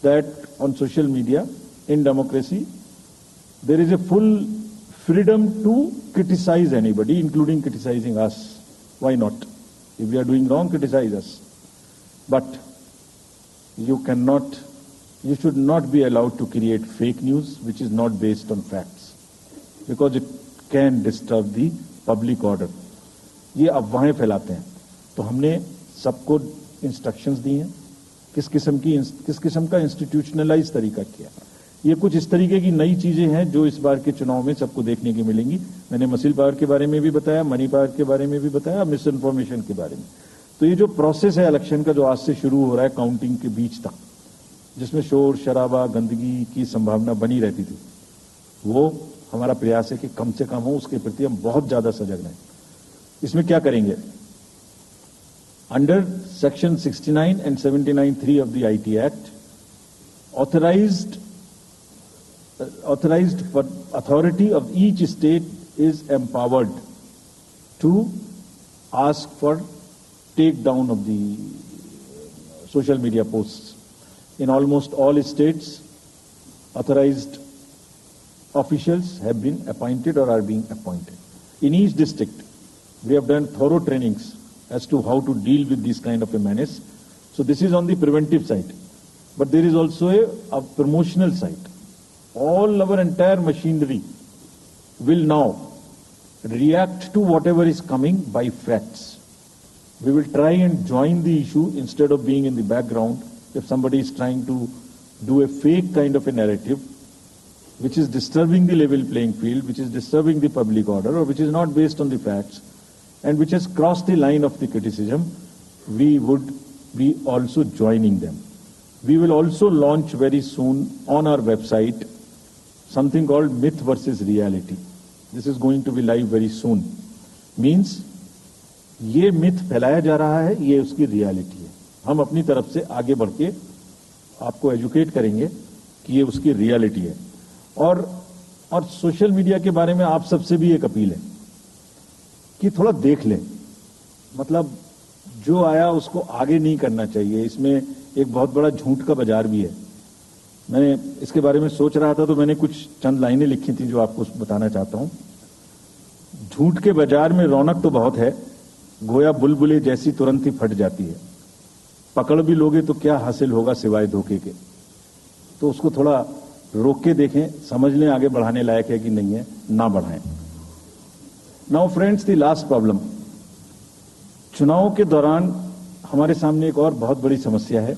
that on social media, in democracy, there is a full freedom to criticize anybody, including criticizing us. Why not? If we are doing wrong, criticize us. But you should not be allowed to create fake news which is not based on facts, because it can disturb the public order. ये अफवाहें फैलाते हैं. तो हमने सबको instructions दी हैं किस किस्म का इंस्टीट्यूशनलाइज तरीका किया. ये कुछ इस तरीके की नई चीजें हैं जो इस बार के चुनाव में सबको देखने की मिलेंगी. मैंने मसल पावर के बारे में भी बताया, मनी पावर के बारे में भी बताया, मिस इन्फॉर्मेशन के बारे में. तो ये जो प्रोसेस है इलेक्शन का, जो आज से शुरू हो रहा है काउंटिंग के बीच तक, जिसमें शोर शराबा, गंदगी की संभावना बनी रहती थी, वो हमारा प्रयास है कि कम से कम हो. उसके प्रति हम बहुत ज्यादा सजग रहें. इसमें क्या करेंगे? Under Section 69 and 79(3) of the IT Act, authorized authority of each state is empowered to ask for takedown of the social media posts. In almost all states, authorized officials have been appointed or are being appointed. In each district, we have done thorough trainings as to how to deal with this kind of a menace. So this is on the preventive side. But there is also a promotional side. All our entire machinery will now react to whatever is coming by facts. We will try and join the issue instead of being in the background. If somebody is trying to do a fake kind of a narrative, which is disturbing the level playing field, which is disturbing the public order, or which is not based on the facts, and which has crossed the line of the criticism, we would be also joining them. We will also launch very soon on our website something called Myth versus Reality. This is going to be live very soon. Means, ये myth फैलाया जा रहा है, ये उसकी reality है. हम अपनी तरफ से आगे बढ़ के आपको educate करेंगे कि ये उसकी reality है. और सोशल मीडिया के बारे में आप सबसे भी एक अपील है कि थोड़ा देख लें. मतलब जो आया उसको आगे नहीं करना चाहिए. इसमें एक बहुत बड़ा झूठ का बाजार भी है. मैंने इसके बारे में सोच रहा था तो मैंने कुछ चंद लाइनें लिखी थी जो आपको बताना चाहता हूं. झूठ के बाजार में रौनक तो बहुत है, गोया बुलबुले जैसी तुरंत ही फट जाती है. पकड़ भी लोगे तो क्या हासिल होगा सिवाय धोखे के. तो उसको थोड़ा रोक के देखें, समझ लें आगे बढ़ाने लायक है कि नहीं है, ना बढ़ाएं. Now friends, the last problem. चुनाव के दौरान हमारे सामने एक और बहुत बड़ी समस्या है,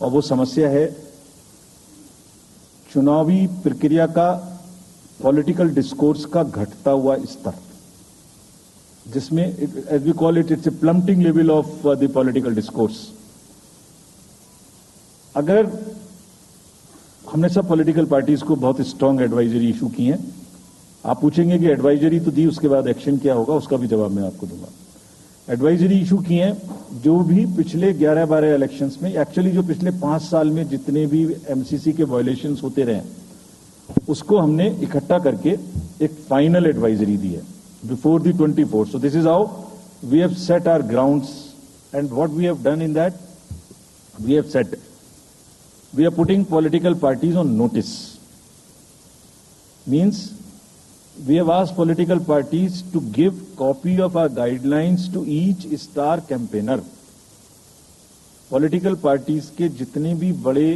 और वो समस्या है चुनावी प्रक्रिया का, पॉलिटिकल डिस्कोर्स का घटता हुआ स्तर, जिसमें as we call it's a plummeting level of the political discourse. अगर हमने सब पॉलिटिकल पार्टीज को बहुत स्ट्रांग एडवाइजरी इशू की है, आप पूछेंगे कि एडवाइजरी तो दी, उसके बाद एक्शन क्या होगा, उसका भी जवाब मैं आपको दूंगा। एडवाइजरी इशू की है, जो भी पिछले 11-12 इलेक्शंस में, एक्चुअली जो पिछले 5 साल में जितने भी एमसीसी के वायलेशंस होते रहे, उसको हमने इकट्ठा करके एक फाइनल एडवाइजरी दी है before the 24th। So this is how we have set our grounds, and what we have done in that, we have set, we are putting political parties on notice. Means we have asked political parties to give copy of our guidelines to each star campaigner. Political parties के जितने भी बड़े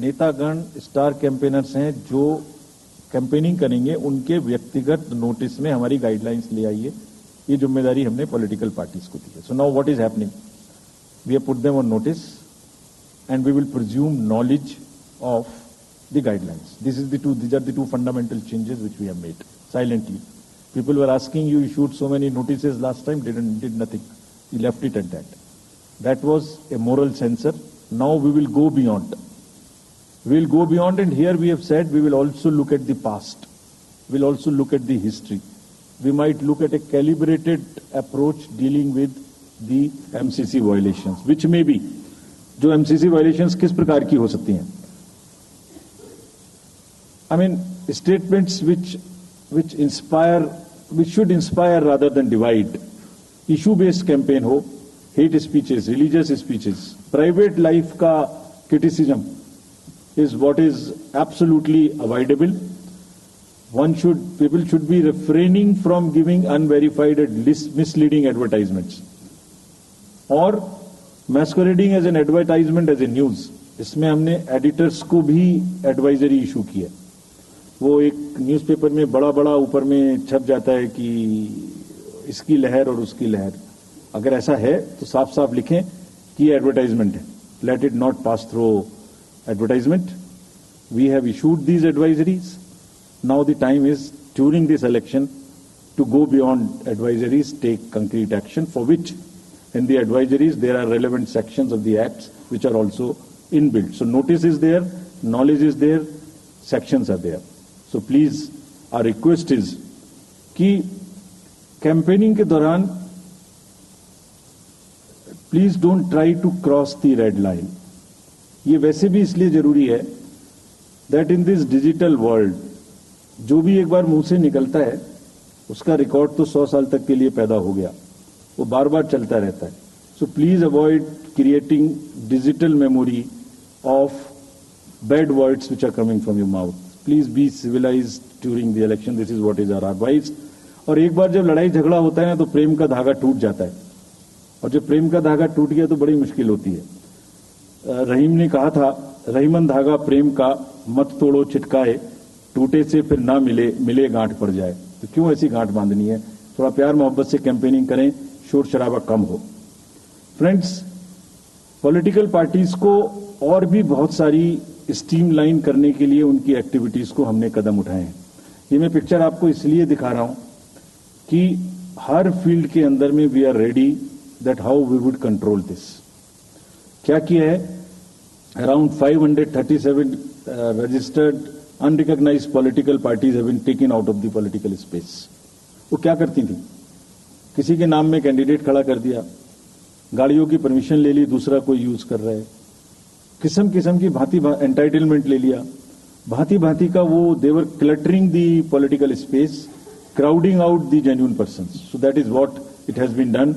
नेतागण star campaigners हैं जो campaigning करेंगे, उनके व्यक्तिगत नोटिस में हमारी गाइडलाइंस ले आइए। ये जिम्मेदारी हमने पॉलिटिकल पार्टीज को दी है। So now what is happening, we have put them on notice and we will presume knowledge of the guidelines. These are the two fundamental changes which we have made silently. People were asking, you issued so many notices last time, did nothing. You left it at that. That was a moral censor. Now we will go beyond. We will go beyond, and here we have said we will also look at the past. We will also look at the history. We might look at a calibrated approach dealing with the MCC violations, which may be, जो MCC violations किस प्रकार की हो सकती हैं। I mean statements which inspire, which should inspire rather than divide. Issue based campaign हो, hate speeches, religious speeches, private life का criticism is what is absolutely avoidable. People should be refraining from giving unverified and misleading advertisements or masquerading as an advertisement as a news. इसमें हमने editors को भी advisory issue किया। वो एक newspaper में बड़ा बड़ा ऊपर में छप जाता है कि इसकी लहर और उसकी लहर। अगर ऐसा है तो साफ साफ लिखें कि ये एडवर्टाइजमेंट है। Let it not pass through advertisement. We have issued these advisories. Now the time is during this election to go beyond advisories, take concrete action for which in the advisories there are relevant sections of the acts which are also inbuilt. So notice is there, knowledge is there, sections are there. So please, our request is कि campaigning के दौरान please don't try to cross the red line. ये वैसे भी इसलिए जरूरी है that in this digital world जो भी एक बार मुंह से निकलता है उसका रिकॉर्ड तो 100 साल तक के लिए पैदा हो गया, वो बार बार चलता रहता है। So please avoid creating digital memory of bad words which are coming from your mouth. Please be civilised during the election, this is what is our advice. और एक बार जब लड़ाई झगड़ा होता है ना तो प्रेम का धागा टूट जाता है, और जब प्रेम का धागा टूट गया तो बड़ी मुश्किल होती है। रहीम ने कहा था, रहीमन धागा प्रेम का मत तोड़ो चिटकाए, टूटे से फिर ना मिले, मिले गांठ पड़ जाए। तो क्यों ऐसी गांठ बांधनी है? थोड़ा प्यार मोहब्बत से कैंपेनिंग करें, शोर शराबा कम हो। फ्रेंड्स, पॉलिटिकल पार्टीज को और भी बहुत सारी स्ट्रीमलाइन करने के लिए उनकी एक्टिविटीज को हमने कदम उठाए हैं। ये मैं पिक्चर आपको इसलिए दिखा रहा हूं कि हर फील्ड के अंदर में we are ready that how we would control this. क्या किया है? Around 537 registered unrecognised political parties have been taken out of the political space. वो क्या करती थी? किसी के नाम में कैंडिडेट खड़ा कर दिया, गाड़ियों की परमिशन ले ली, दूसरा कोई यूज कर रहा है, किस्म किस्म की भांति एंटाइटलमेंट ले लिया, भांति भांति का वो they were cluttering the political space, crowding out the genuine persons. So that is what it has been done.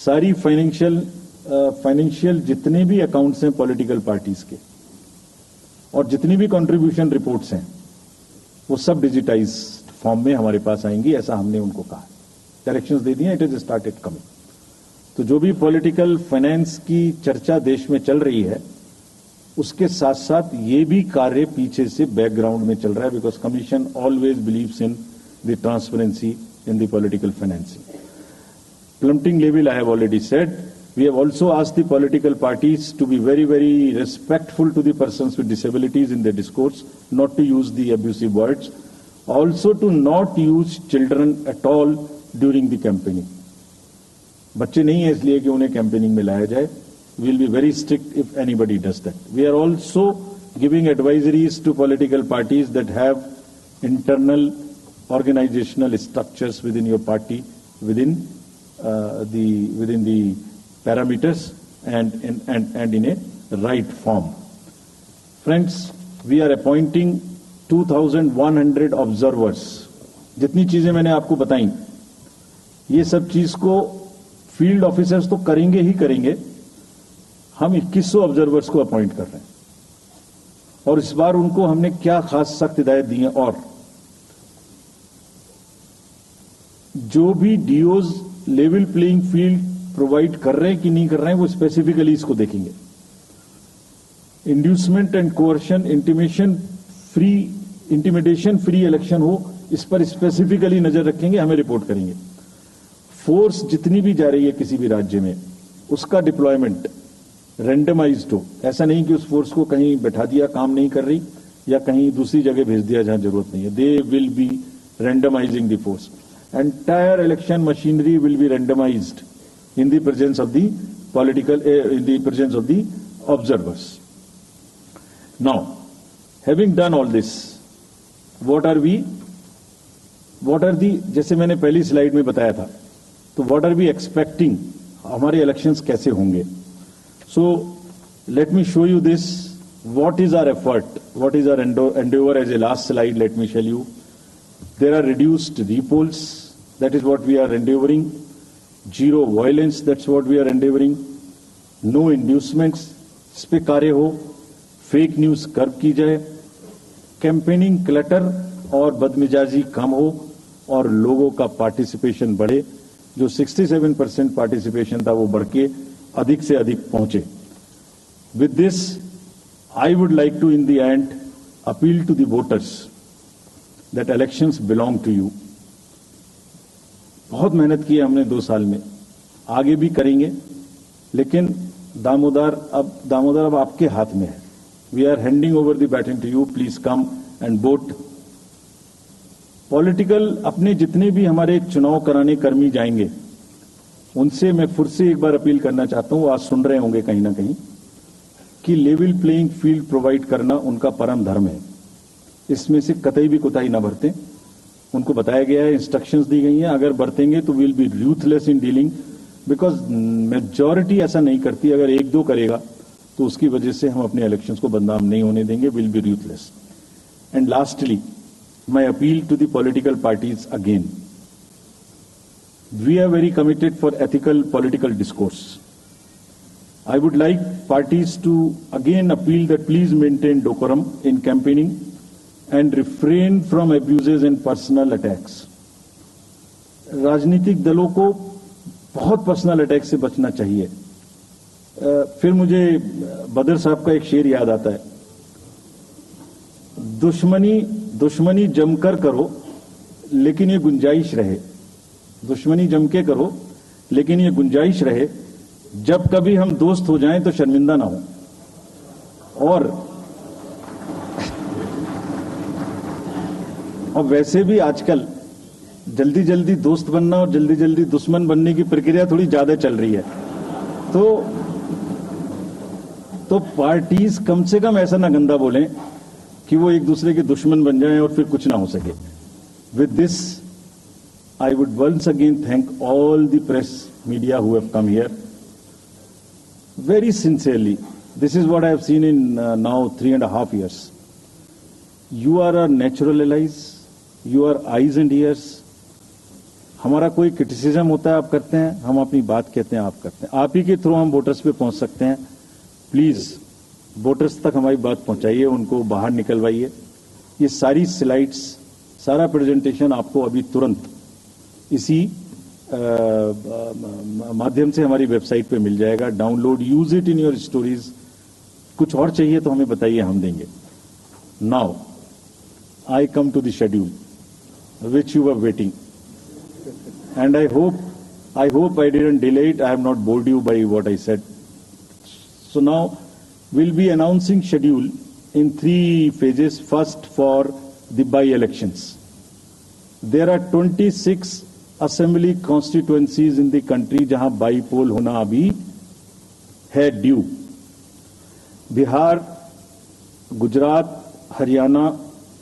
सारी फाइनेंशियल जितने भी अकाउंट्स हैं पॉलिटिकल पार्टीज के और जितनी भी कंट्रीब्यूशन रिपोर्ट्स हैं वो सब डिजिटाइज्ड फॉर्म में हमारे पास आएंगी, ऐसा हमने उनको कहा। डायरेक्शंस दे दिए, इट इज स्टार्टेड कमिंग। तो जो भी पॉलिटिकल फाइनेंस की चर्चा देश में चल रही है उसके साथ साथ ये भी कार्य पीछे से बैकग्राउंड में चल रहा है, because commission always believes in the transparency in the political financing. Plummeting level I have already said, We have also asked the political parties to be very, very respectful to the persons with disabilities in their discourse, not to use the abusive words, also to not use children at all during the campaigning. बच्चे नहीं है इसलिए कि उन्हें campaigning में लाया जाए. We will be very strict if anybody does that. We are also giving advisories to political parties that have internal organizational structures within your party, within the parameters and in a right form. Friends, we are appointing 2,100 observers. जितनी चीजें मैंने आपको बताई, ये सब चीज को field officers तो करेंगे ही करेंगे. हम 2100 ऑब्जर्वर्स को अपॉइंट कर रहे हैं और इस बार उनको हमने क्या खास सख्त हिदायत दी है. और जो भी डीओज लेवल प्लेइंग फील्ड प्रोवाइड कर रहे हैं कि नहीं कर रहे हैं, वो स्पेसिफिकली इसको देखेंगे. Inducement and coercion, intimidation free election हो, इस पर स्पेसिफिकली नजर रखेंगे, हमें रिपोर्ट करेंगे. फोर्स जितनी भी जा रही है किसी भी राज्य में, उसका डिप्लॉयमेंट रेंडमाइज्ड हो. ऐसा नहीं कि उस फोर्स को कहीं बैठा दिया, काम नहीं कर रही, या कहीं दूसरी जगह भेज दिया जहां जरूरत नहीं है. They will be randomizing the force. Entire election machinery will be randomized in the presence of the in the presence of the observers. Now, having done all this, what are the, जैसे मैंने पहली slide में बताया था, तो what are we expecting, हमारे elections कैसे होंगे? So, let me show you this. What is our effort? What is our endeavor? As a last slide, let me tell you. There are reduced repolls. That is what we are endeavoring. Zero violence. That's what we are endeavoring. No inducements. इस पे कार्य हो. Fake news कर्ब की जाए. Campaigning clutter और बदमिजाजी कम हो और लोगों का पार्टिसिपेशन बढ़े. जो 67% पार्टिसिपेशन था वो बढ़ के अधिक से अधिक पहुंचे. With this, I would like to, in the end, appeal to the voters that elections belong to you. बहुत मेहनत की है हमने 2 साल में, आगे भी करेंगे, लेकिन दामोदर अब आपके हाथ में है. We are handing over the baton to you. Please come and vote. Political अपने जितने भी हमारे चुनाव कराने कर्मी जाएंगे, उनसे मैं फिर से एक बार अपील करना चाहता हूं. आज सुन रहे होंगे कहीं ना कहीं कि लेवल प्लेइंग फील्ड प्रोवाइड करना उनका परम धर्म है. इसमें से कतई भी कोताही ना बरतें. उनको बताया गया है, इंस्ट्रक्शंस दी गई हैं. अगर बरतेंगे तो will be ruthless in dealing, because majority ऐसा नहीं करती. अगर 1-2 करेगा तो उसकी वजह से हम अपने इलेक्शंस को बदनाम नहीं होने देंगे. Will be ruthless. And lastly, my appeal to the political parties again. We are very committed for ethical political discourse. I would like parties to again appeal that please maintain decorum in campaigning and refrain from abuses and personal attacks. राजनीतिक दलों को बहुत personal attack से बचना चाहिए. फिर मुझे बदर साहब का एक शेर याद आता है, दुश्मनी जमकर करो लेकिन ये गुंजाइश रहे. दुश्मनी जम के करो लेकिन ये गुंजाइश रहे. जब कभी हम दोस्त हो जाएं तो शर्मिंदा ना हो. और वैसे भी आजकल जल्दी जल्दी दोस्त बनना और जल्दी जल्दी दुश्मन बनने की प्रक्रिया थोड़ी ज्यादा चल रही है. तो पार्टीज कम से कम ऐसा ना गंदा बोलें कि वो एक दूसरे के दुश्मन बन जाएं और फिर कुछ ना हो सके. With this I would once again thank all the press media who have come here. Very sincerely, this is what I have seen in now 3.5 years. You are our natural allies, you are eyes and ears. हमारा कोई criticism होता है आप करते हैं, हम अपनी बात कहते हैं आप करते हैं. आप ही के थ्रू हम वोटर्स पे पहुंच सकते हैं. प्लीज वोटर्स तक हमारी बात पहुंचाइए, उनको बाहर निकलवाइए. ये सारी स्लाइड्स, सारा प्रेजेंटेशन आपको अभी तुरंत इसी माध्यम से हमारी वेबसाइट पे मिल जाएगा. Download, use it in your stories. कुछ और चाहिए तो हमें बताइए, हम देंगे. Now I come to the schedule which you were waiting, and I hope I hope I didn't delay it. I have not bored you by what I said. So now we'll be announcing schedule in 3 phases. First, for the by-elections. There are 26 assembly constituencies in the country जहां बाई-पोल होना अभी है due. Bihar, Gujarat, Haryana,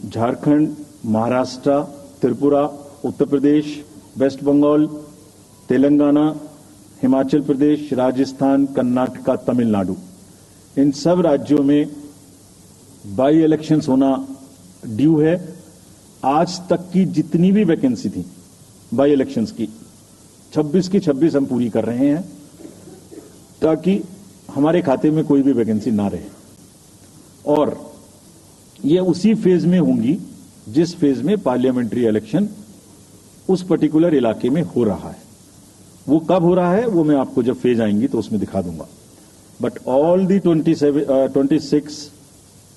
Jharkhand, Maharashtra, Tripura, Uttar Pradesh, waste Bengal, Telangana, Himachal Pradesh, Rajasthan, Karnataka, Tamil Nadu, इन सब राज्यों में by elections होना due है. आज तक की जितनी भी वैकेंसी थी बाई इलेक्शंस की 26 की 26 हम पूरी कर रहे हैं ताकि हमारे खाते में कोई भी वैकेंसी ना रहे. और ये उसी फेज में होंगी जिस फेज में पार्लियामेंट्री इलेक्शन उस पर्टिकुलर इलाके में हो रहा है. वो कब हो रहा है वो मैं आपको जब फेज आएंगी तो उसमें दिखा दूंगा. But all the 26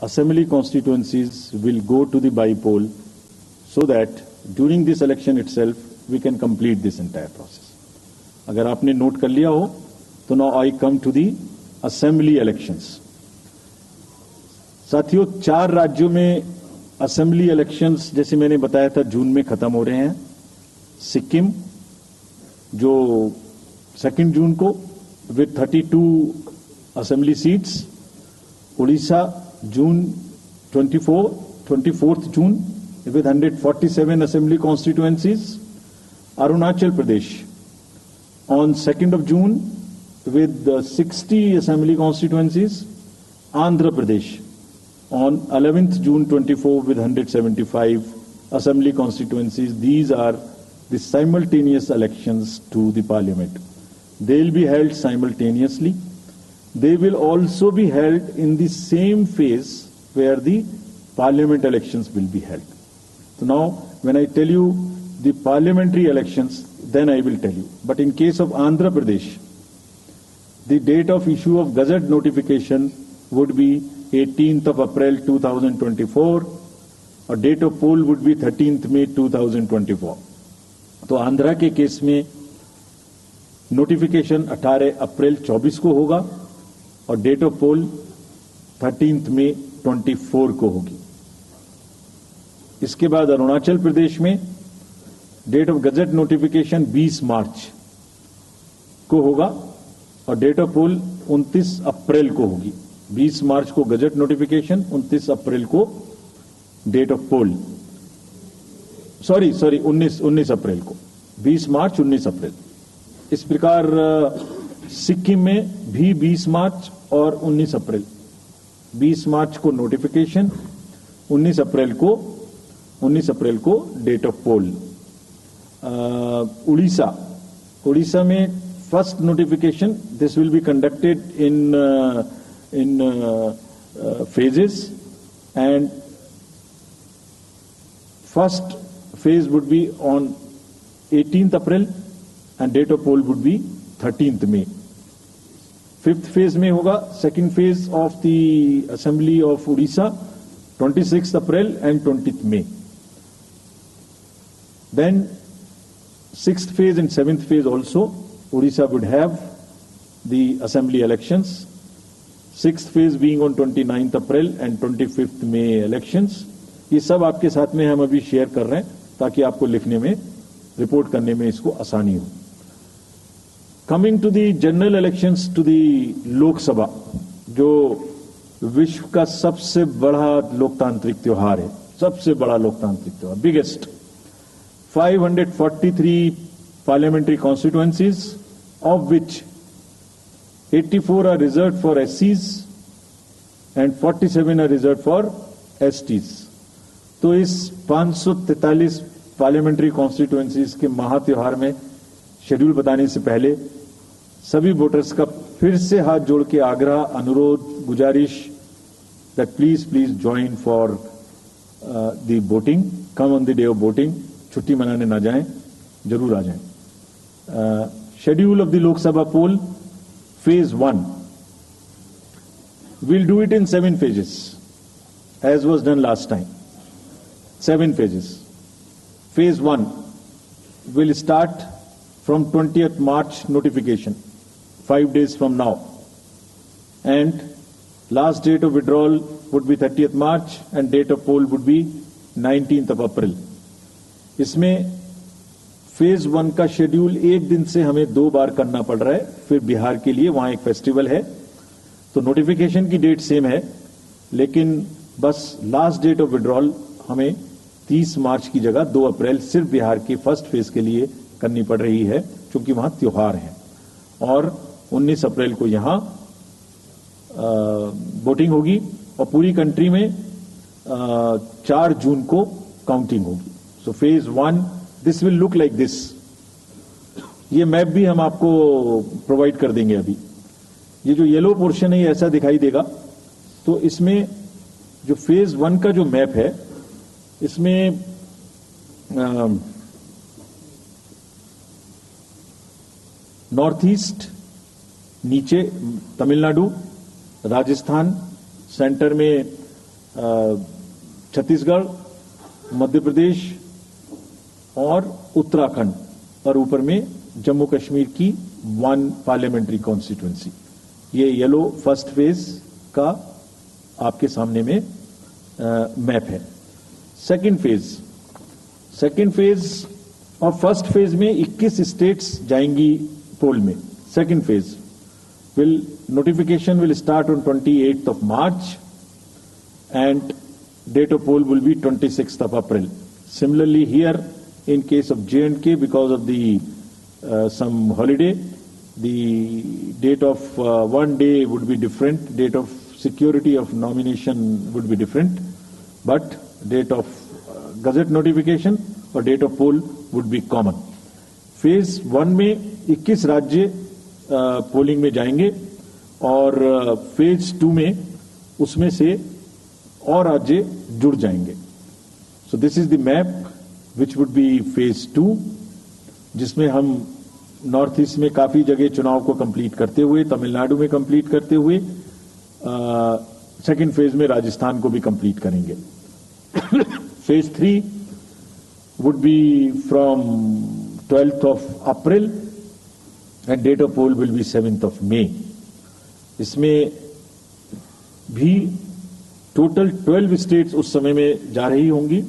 assembly constituencies will go to the by-poll so that during this election itself we can complete this entire process. अगर आपने नोट कर लिया हो तो now I come to the assembly elections. साथियों, 4 राज्यों में असेंबली इलेक्शंस जैसे मैंने बताया था जून में खत्म हो रहे हैं. सिक्किम जो 2 जून को with 32 assembly seats, Orissa June 24th June with 147 assembly constituencies, Arunachal Pradesh on 2nd of June with 60 assembly constituencies, Andhra Pradesh on 11th June 24 with 175 assembly constituencies. These are the simultaneous elections to the parliament. They will be held simultaneously. They will also be held in the same phase where the parliament elections will be held. So now, when I tell you the parliamentary elections, then I will tell you. But in case of Andhra Pradesh, the date of issue of Gazette notification would be 18th of April 2024, or date of poll would be 13th May 2024. तो आंध्रा के case में notification 18 अप्रैल 24 को होगा और date of pole 13th May 24 को होगी. इसके बाद अरुणाचल प्रदेश में डेट ऑफ गजट नोटिफिकेशन 20 मार्च को होगा और डेट ऑफ पोल 29 अप्रैल को होगी. 20 मार्च को गजट नोटिफिकेशन, 29 अप्रैल को डेट ऑफ पोल. सॉरी 19 अप्रैल को. 20 मार्च 19 अप्रैल. इस प्रकार सिक्किम में भी 20 मार्च और 19 अप्रैल. 20 मार्च को नोटिफिकेशन, 19 अप्रैल को डेट ऑफ पोल. उड़ीसा में first notification, this will be conducted in phases, and first phase would be on 18th April and date of poll would be 13th May. 5th phase में होगा second phase of the Assembly of Odisha, 26th April and 20th May. Then 6th phase and 7th phase also, Odisha would have the Assembly elections. 6th phase being on 29th April and 25th May elections. ये सब आपके साथ में हम अभी share कर रहे हैं ताकि आपको लिखने में, रिपोर्ट करने में इसको आसानी हो. Coming to the general elections to the Lok Sabha, जो विश्व का सबसे बड़ा लोकतांत्रिक त्योहार है, सबसे बड़ा लोकतांत्रिक त्योहार, biggest. 543 parliamentary constituencies, of which 84 are reserved for SCs and 47 are reserved for STs. तो इस 543 पार्लियामेंट्री कॉन्स्टिट्यूएंसीज के महात्योहार में शेड्यूल बताने से पहले सभी वोटर्स का फिर से हाथ जोड़ के आग्रह, अनुरोध, गुजारिश that please join for the voting. Come on the day of voting. छुट्टी मनाने ना जाएं, जरूर आ जाएं. Schedule of the Lok Sabha poll, Phase 1. We'll do it in 7 phases, as was done last time. 7 phases. Phase 1 will start from 20th March notification, 5 days from now. And last date of withdrawal would be 30th March and date of poll would be 19th of April. इसमें phase 1 का schedule एक दिन से हमें 2 बार करना पड़ रहा है, फिर बिहार के लिए वहां एक फेस्टिवल है, तो नोटिफिकेशन की डेट सेम है, लेकिन बस लास्ट डेट ऑफ विड्रॉल हमें 30 मार्च की जगह 2 अप्रैल सिर्फ बिहार के फर्स्ट फेज के लिए करनी पड़ रही है, क्योंकि वहां त्योहार है। और 19 अप्रैल को यहां वोटिंग होगी और पूरी कंट्री में 4 जून को काउंटिंग होगी। So phase 1 this will look like this. ये मैप भी हम आपको प्रोवाइड कर देंगे। अभी ये जो येलो पोर्शन है ये ऐसा दिखाई देगा। तो इसमें जो फेज 1 का जो मैप है, इसमें नॉर्थ ईस्ट, नीचे तमिलनाडु, राजस्थान, सेंटर में छत्तीसगढ़, मध्य प्रदेश और उत्तराखंड, और ऊपर में जम्मू कश्मीर की 1 पार्लियामेंट्री कॉन्स्टिट्यूंसी। ये येलो फर्स्ट फेज का आपके सामने में मैप है। सेकंड फेज और फर्स्ट फेज में 21 स्टेट्स जाएंगी पोल में। Second phase notification will start on 28th of March and date of poll will be 26th of April. Similarly here in case of J&K, because of the some holiday, the date of one day would be different, date of security of nomination would be different, but date of gazette notification or date of poll would be common. Phase 1 में 21 राज्य polling में जाएंगे और phase 2 में उसमें से और राज्य जुड़ जाएंगे। सो this is the map which would be phase 2, जिसमें हम नॉर्थ ईस्ट में काफी जगह चुनाव को कंप्लीट करते हुए, तमिलनाडु में कंप्लीट करते हुए सेकेंड फेज में राजस्थान को भी कंप्लीट करेंगे। Phase 3 would be from 12th of April and date of poll will be 7th of May. इसमें भी टोटल 12 स्टेट्स उस समय में जा रही होंगी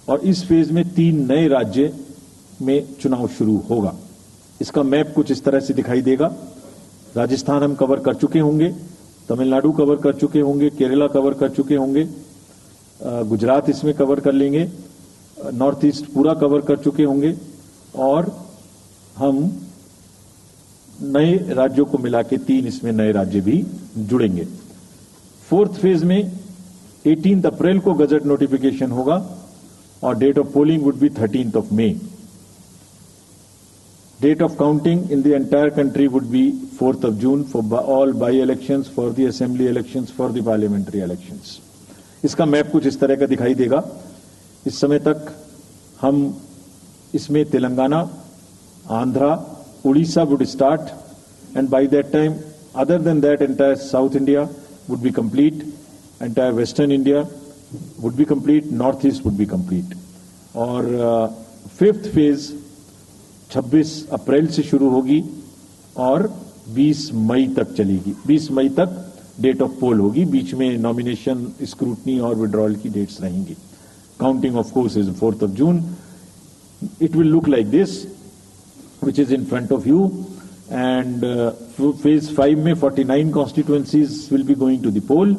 और इस फेज में 3 नए राज्य में चुनाव शुरू होगा। इसका मैप कुछ इस तरह से दिखाई देगा। राजस्थान हम कवर कर चुके होंगे, तमिलनाडु कवर कर चुके होंगे, केरला कवर कर चुके होंगे, गुजरात इसमें कवर कर लेंगे, नॉर्थ ईस्ट पूरा कवर कर चुके होंगे और हम नए राज्यों को मिला के 3 इसमें नए राज्य भी जुड़ेंगे। फोर्थ फेज में 18 अप्रैल को गजट नोटिफिकेशन होगा और date of polling would be 13th of May. Date of counting in the entire country would be 4th of June for all by-elections, for the assembly elections, for the parliamentary elections. इसका map कुछ इस तरह का दिखाई देगा। इस समय तक हम इसमें Telangana, Andhra, Orissa would start, and by that time, other than that, entire South India would be complete, entire Western India would be complete, Northeast would be complete. और फिफ्थ फेज 26 अप्रैल से शुरू होगी और 20 मई तक चलेगी। 20 मई तक डेट ऑफ पोल होगी, बीच में नॉमिनेशन, स्क्रूटनी और विड्रॉल की डेट्स रहेंगी। Counting of course is 4th of June. It will look like this, which is in front of you, and phase 5 में 49 constituencies will be going to the poll.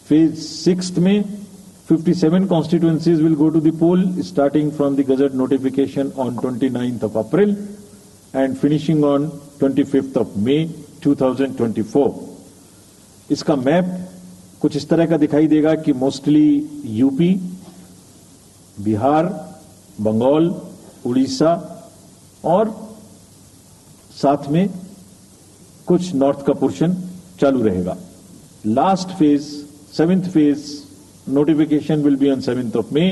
Phase 6 में 57 constituencies will go to the poll, starting from the Gazette notification on 29th of April and finishing on 25th of May 2024. इसका map कुछ इस तरह का दिखाई देगा कि मोस्टली यूपी, बिहार, बंगाल, उड़ीसा और साथ में कुछ नॉर्थ का पोर्शन चालू रहेगा। Last phase, 7th phase, notification will be on 7th of May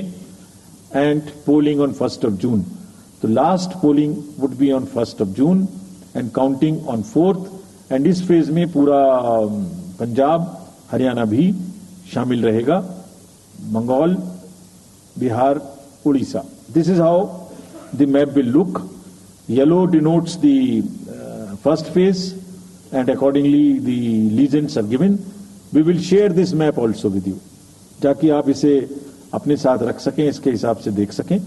and polling on 1st of June. तो last polling would be on 1st of June and counting on 4th, and इस phase में पूरा पंजाब, हरियाणा भी शामिल रहेगा, Bengal, Bihar, Orissa. This is how the map will look. Yellow denotes the first phase, and accordingly the legends are given. We will share this map also with you, ताकि आप इसे अपने साथ रख सकें, इसके हिसाब से देख सकें.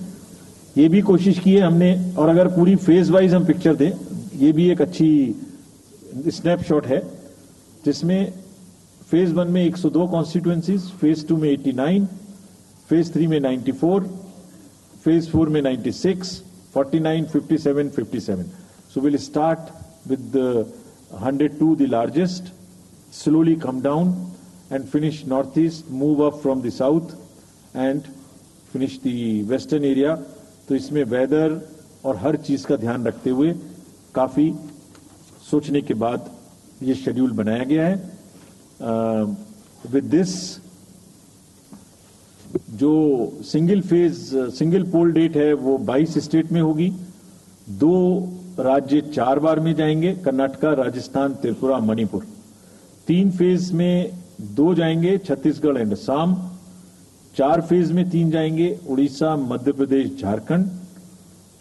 ये भी कोशिश की है हमने, और अगर पूरी फेज वाइज हम पिक्चर दें, ये भी एक अच्छी स्नैपशॉट है, जिसमें फेज 1 में 102 कॉन्स्टिट्यूएंसीज, फेज 2 में 89, फेज 3 में 94, फेज 4 में 96, 49, 57, 57. So we'll start with the 102, the largest, slowly come down and finish northeast, move up from the south and finish the western area. तो इसमें वेदर और हर चीज का ध्यान रखते हुए काफी सोचने के बाद ये शेड्यूल बनाया गया है. विद दिस जो सिंगल पोल डेट है वो 22 स्टेट में होगी. 2 राज्य 4 बार में जाएंगे, कर्नाटका, राजस्थान, त्रिपुरा, मणिपुर. 3 फेज में 2 जाएंगे, छत्तीसगढ़ एंड असम. 4 फेज में 3 जाएंगे, उड़ीसा, मध्य प्रदेश, झारखंड.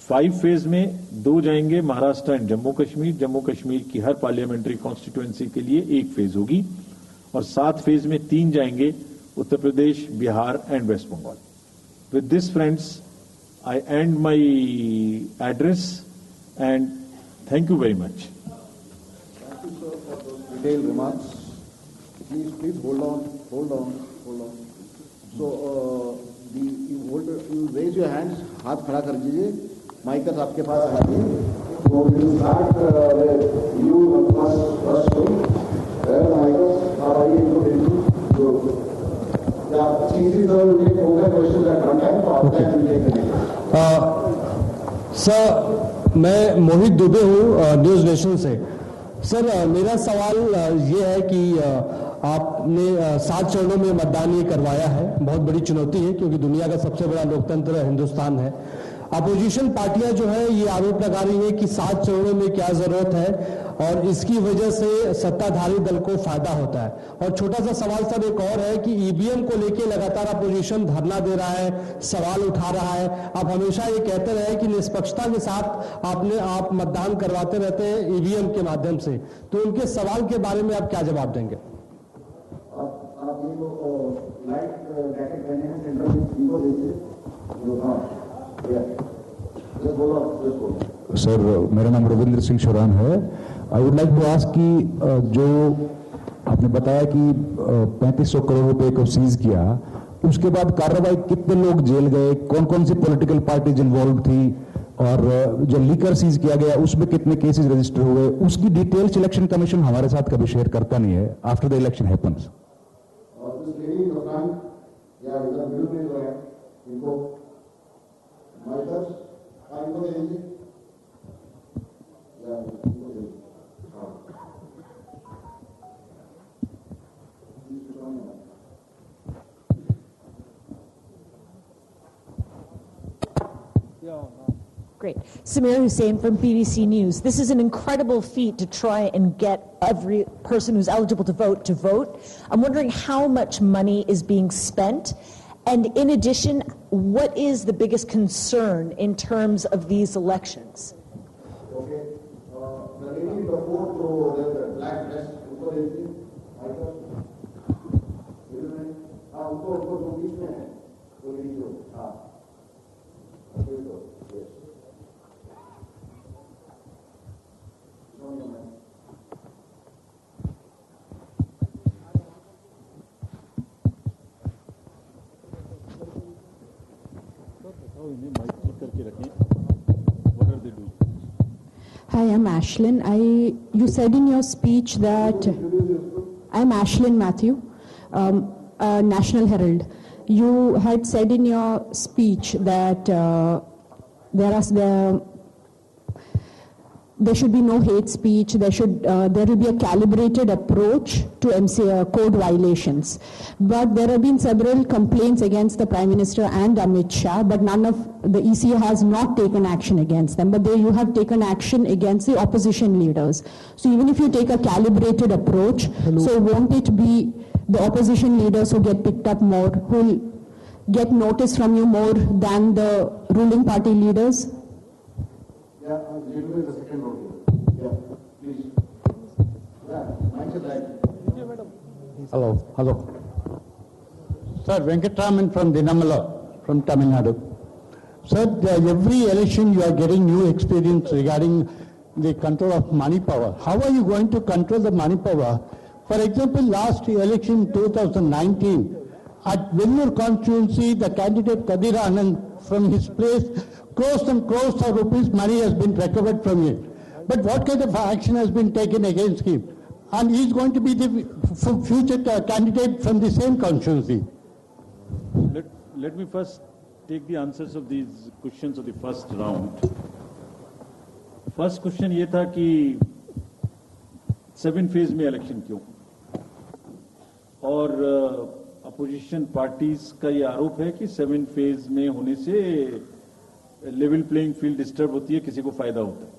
5 फेज में 2 जाएंगे, महाराष्ट्र एंड जम्मू कश्मीर. जम्मू कश्मीर की हर पार्लियामेंट्री कॉन्स्टिट्यूएंसी के लिए 1 फेज होगी. और 7 फेज में 3 जाएंगे, Uttar Pradesh, Bihar and West Bengal. With this friends, I end my address and thank you very much. Thank you, sir, for those detailed remarks. Please hold on. So, you raise your hands, हाथ खड़ा कर दीजिए, माइकर्स आपके पास आ जाइए. So we will start with you first. Michael, how are you? Sir, मैं मोहित दुबे हूँ news nation से. Sir, मेरा सवाल ये है कि आपने 7 चरणों में मतदान ये करवाया है. बहुत बड़ी चुनौती है क्योंकि दुनिया का सबसे बड़ा लोकतंत्र हिंदुस्तान है. अपोजिशन पार्टियां जो है ये आरोप लगा रही है कि 7 चरणों में क्या जरूरत है और इसकी वजह से सत्ताधारी दल को फायदा होता है. और छोटा सा सवाल सर एक और है कि ईवीएम को लेकर लगातार अपोजिशन धरना दे रहा है, सवाल उठा रहा है. आप हमेशा ये कहते रहे कि निष्पक्षता के साथ आप मतदान करवाते रहते हैं ईवीएम के माध्यम से, तो उनके सवाल के बारे में आप क्या जवाब देंगे? आप ये लाइट जैकेट पहने हैं, सेंटर में इनको देखिए. सर, मेरा नाम रविंद्र सिंह शोरान है. I would like to ask कि जो आपने बताया कि 3500 करोड़ रुपए को सीज किया, उसके बाद कार्रवाई कितने लोग जेल गए, कौन कौन सी पॉलिटिकल पार्टीज इन्वॉल्व थी, और जो लीकर सीज किया गया उसमें कितने केसेस रजिस्टर हुए, उसकी डिटेल्स इलेक्शन कमीशन हमारे साथ कभी शेयर करता नहीं है after the election happens. Great. Samir Hussain from BBC News. This is an incredible feat to try and get every person who's eligible to vote. I'm wondering how much money is being spent. And in addition, what is the biggest concern in terms of these elections? Okay. The lady before to the black dress, Hi, I'm Ashlyn. You said in your speech that I'm Ashlyn Matthew, National Herald. You had said in your speech that there should be no hate speech. There will be a calibrated approach to code violations. But there have been several complaints against the Prime Minister and Amit Shah, but none of the EC has not taken action against them. But you have taken action against the opposition leaders. So even if you take a calibrated approach, so won't it be the opposition leaders who get picked up more, who will get notice from you more than the ruling party leaders? Hello. Sir, Venkatraman from Dinamala, from Tamil Nadu. Sir, every election you are getting new experience regarding the control of money power. How are you going to control the money power? For example, last election 2019, at Vellore constituency, the candidate Kadir Anand, from his place, crores and crores of rupees money has been recovered from it. But what kind of action has been taken against him? And he is going to be the future candidate from the same constituency. Let me first take the answers of these questions of the first round. First question ये था कि 7 phase में election क्यों, और opposition parties का ये आरोप है कि 7 फेज में होने से लेवल प्लेइंग फील्ड डिस्टर्ब होती है, किसी को फायदा होता है।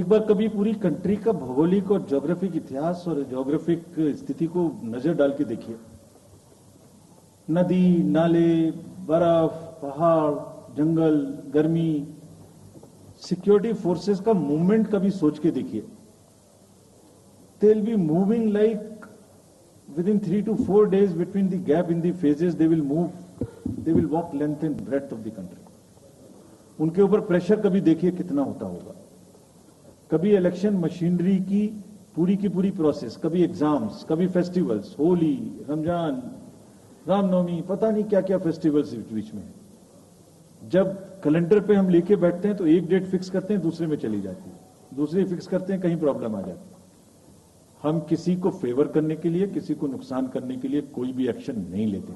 एक बार कभी पूरी कंट्री का भौगोलिक और ज्योग्राफिक इतिहास और ज्योग्राफिक स्थिति को नजर डाल के देखिए। नदी, नाले, बर्फ, पहाड़, जंगल, गर्मी, सिक्योरिटी फोर्सेस का मूवमेंट कभी सोच के देखिए। दे will be moving like within 3 to 4 days between the gap in the phases, they will move, they will walk length and breadth of the country. उनके ऊपर प्रेशर कभी देखिए कितना होता होगा। कभी इलेक्शन मशीनरी की पूरी प्रोसेस, कभी एग्जाम्स, कभी फेस्टिवल्स, होली, रमजान, रामनवमी, पता नहीं क्या क्या फेस्टिवल्स बीच में। जब कैलेंडर पे हम लेके बैठते हैं तो एक डेट फिक्स करते हैं, दूसरे में चली जाती है, दूसरी फिक्स करते हैं, कहीं प्रॉब्लम आ जाती है। हम किसी को फेवर करने के लिए, किसी को नुकसान करने के लिए कोई भी एक्शन नहीं लेते,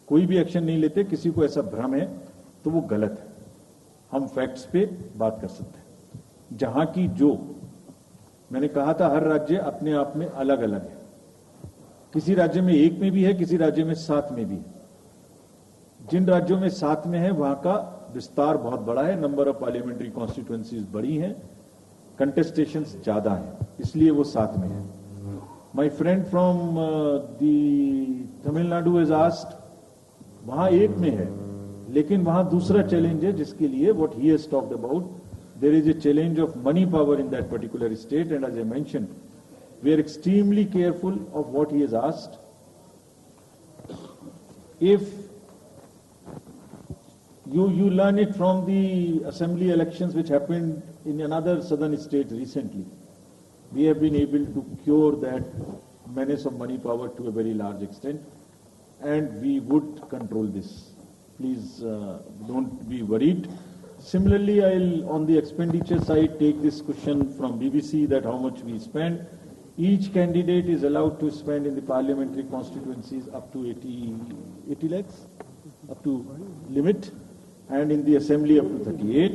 कोई भी एक्शन नहीं लेते। किसी को ऐसा भ्रम है तो वो गलत है। हम फैक्ट्स पे बात कर सकते हैं। जहां की जो मैंने कहा था, हर राज्य अपने आप में अलग अलग है। किसी राज्य में 1 में भी है, किसी राज्य में 7 में भी है। जिन राज्यों में 7 में है वहां का विस्तार बहुत बड़ा है, नंबर ऑफ पार्लियामेंट्री कॉन्स्टिट्यूएंसीज बड़ी हैं, कंटेस्टेशंस ज्यादा हैं, इसलिए वो 7 में है। My friend from the Tamil Nadu has asked, वहां 1 में है, लेकिन वहां दूसरा चैलेंज है जिसके लिए what he has talked about, there is a challenge of money power in that particular state, and as I mentioned we are extremely careful of what he has asked. If You learn it from the assembly elections which happened in another southern state recently. We have been able to cure that menace of money power to a very large extent, and we would control this. Please don't be worried. Similarly, I'll on the expenditure side take this question from BBC that how much we spend. Each candidate is allowed to spend in the parliamentary constituencies up to 80 lakhs, up to limit. And in the assembly up to 38,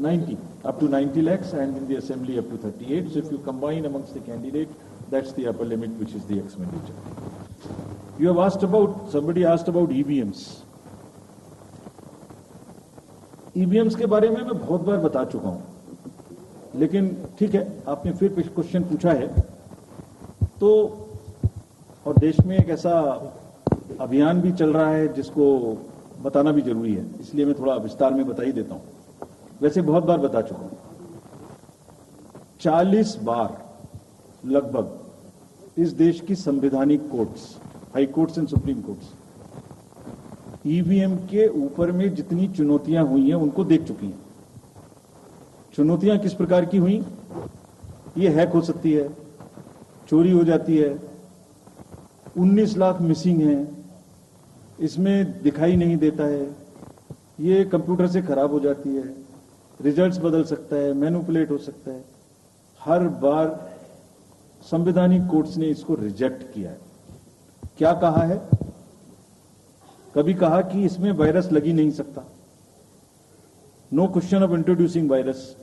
90, up to 90 lakhs, and in the assembly up to 38. So if you combine amongst the candidates, that's the upper limit, which is the expenditure. You have asked about, somebody asked about EVMs. EVMs के बारे में मैं बहुत बार बता चुका हूं, लेकिन ठीक है, आपने फिर क्वेश्चन पूछा है तो, और देश में एक ऐसा अभियान भी चल रहा है जिसको बताना भी जरूरी है, इसलिए मैं थोड़ा विस्तार में बता ही देता हूं। वैसे बहुत बार बता चुका हूं। 40 बार लगभग इस देश की संवैधानिक courts, high courts and supreme courts EVM के ऊपर में जितनी चुनौतियां हुई हैं उनको देख चुकी हैं। चुनौतियां किस प्रकार की हुई? ये हैक हो सकती है, चोरी हो जाती है, 19 लाख मिसिंग है, इसमें दिखाई नहीं देता है, ये कंप्यूटर से खराब हो जाती है, रिजल्ट्स बदल सकता है, मैनिपुलेट हो सकता है। हर बार संवैधानिक कोर्ट्स ने इसको रिजेक्ट किया है। क्या कहा है? कभी कहा कि इसमें वायरस लग ही नहीं सकता, no question of introducing virus.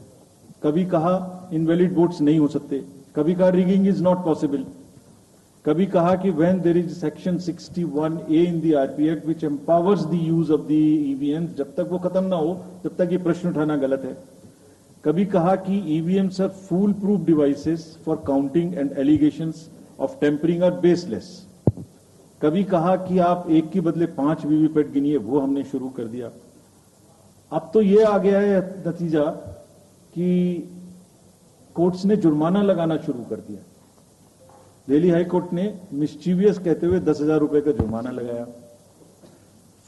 कभी कहा इनवैलिड वोट्स नहीं हो सकते, कभी कहा रिगिंग इज नॉट पॉसिबल, कभी कहा कि when there is section 61A in the RP Act which empowers the use of the EVMs, जब तक वो खत्म ना हो तब तक ये प्रश्न उठाना गलत है। कभी कहा कि EVMs are fool proof devices for counting and allegations of tampering are baseless। कभी कहा कि आप 1 के बदले 5 वीवीपैट गिनिए, वो हमने शुरू कर दिया। अब तो ये आ गया है नतीजा कि कोर्ट्स ने जुर्माना लगाना शुरू कर दिया। दिल्ली हाई कोर्ट ने मिस्चीवियस कहते हुए 10,000 रुपए का जुर्माना लगाया।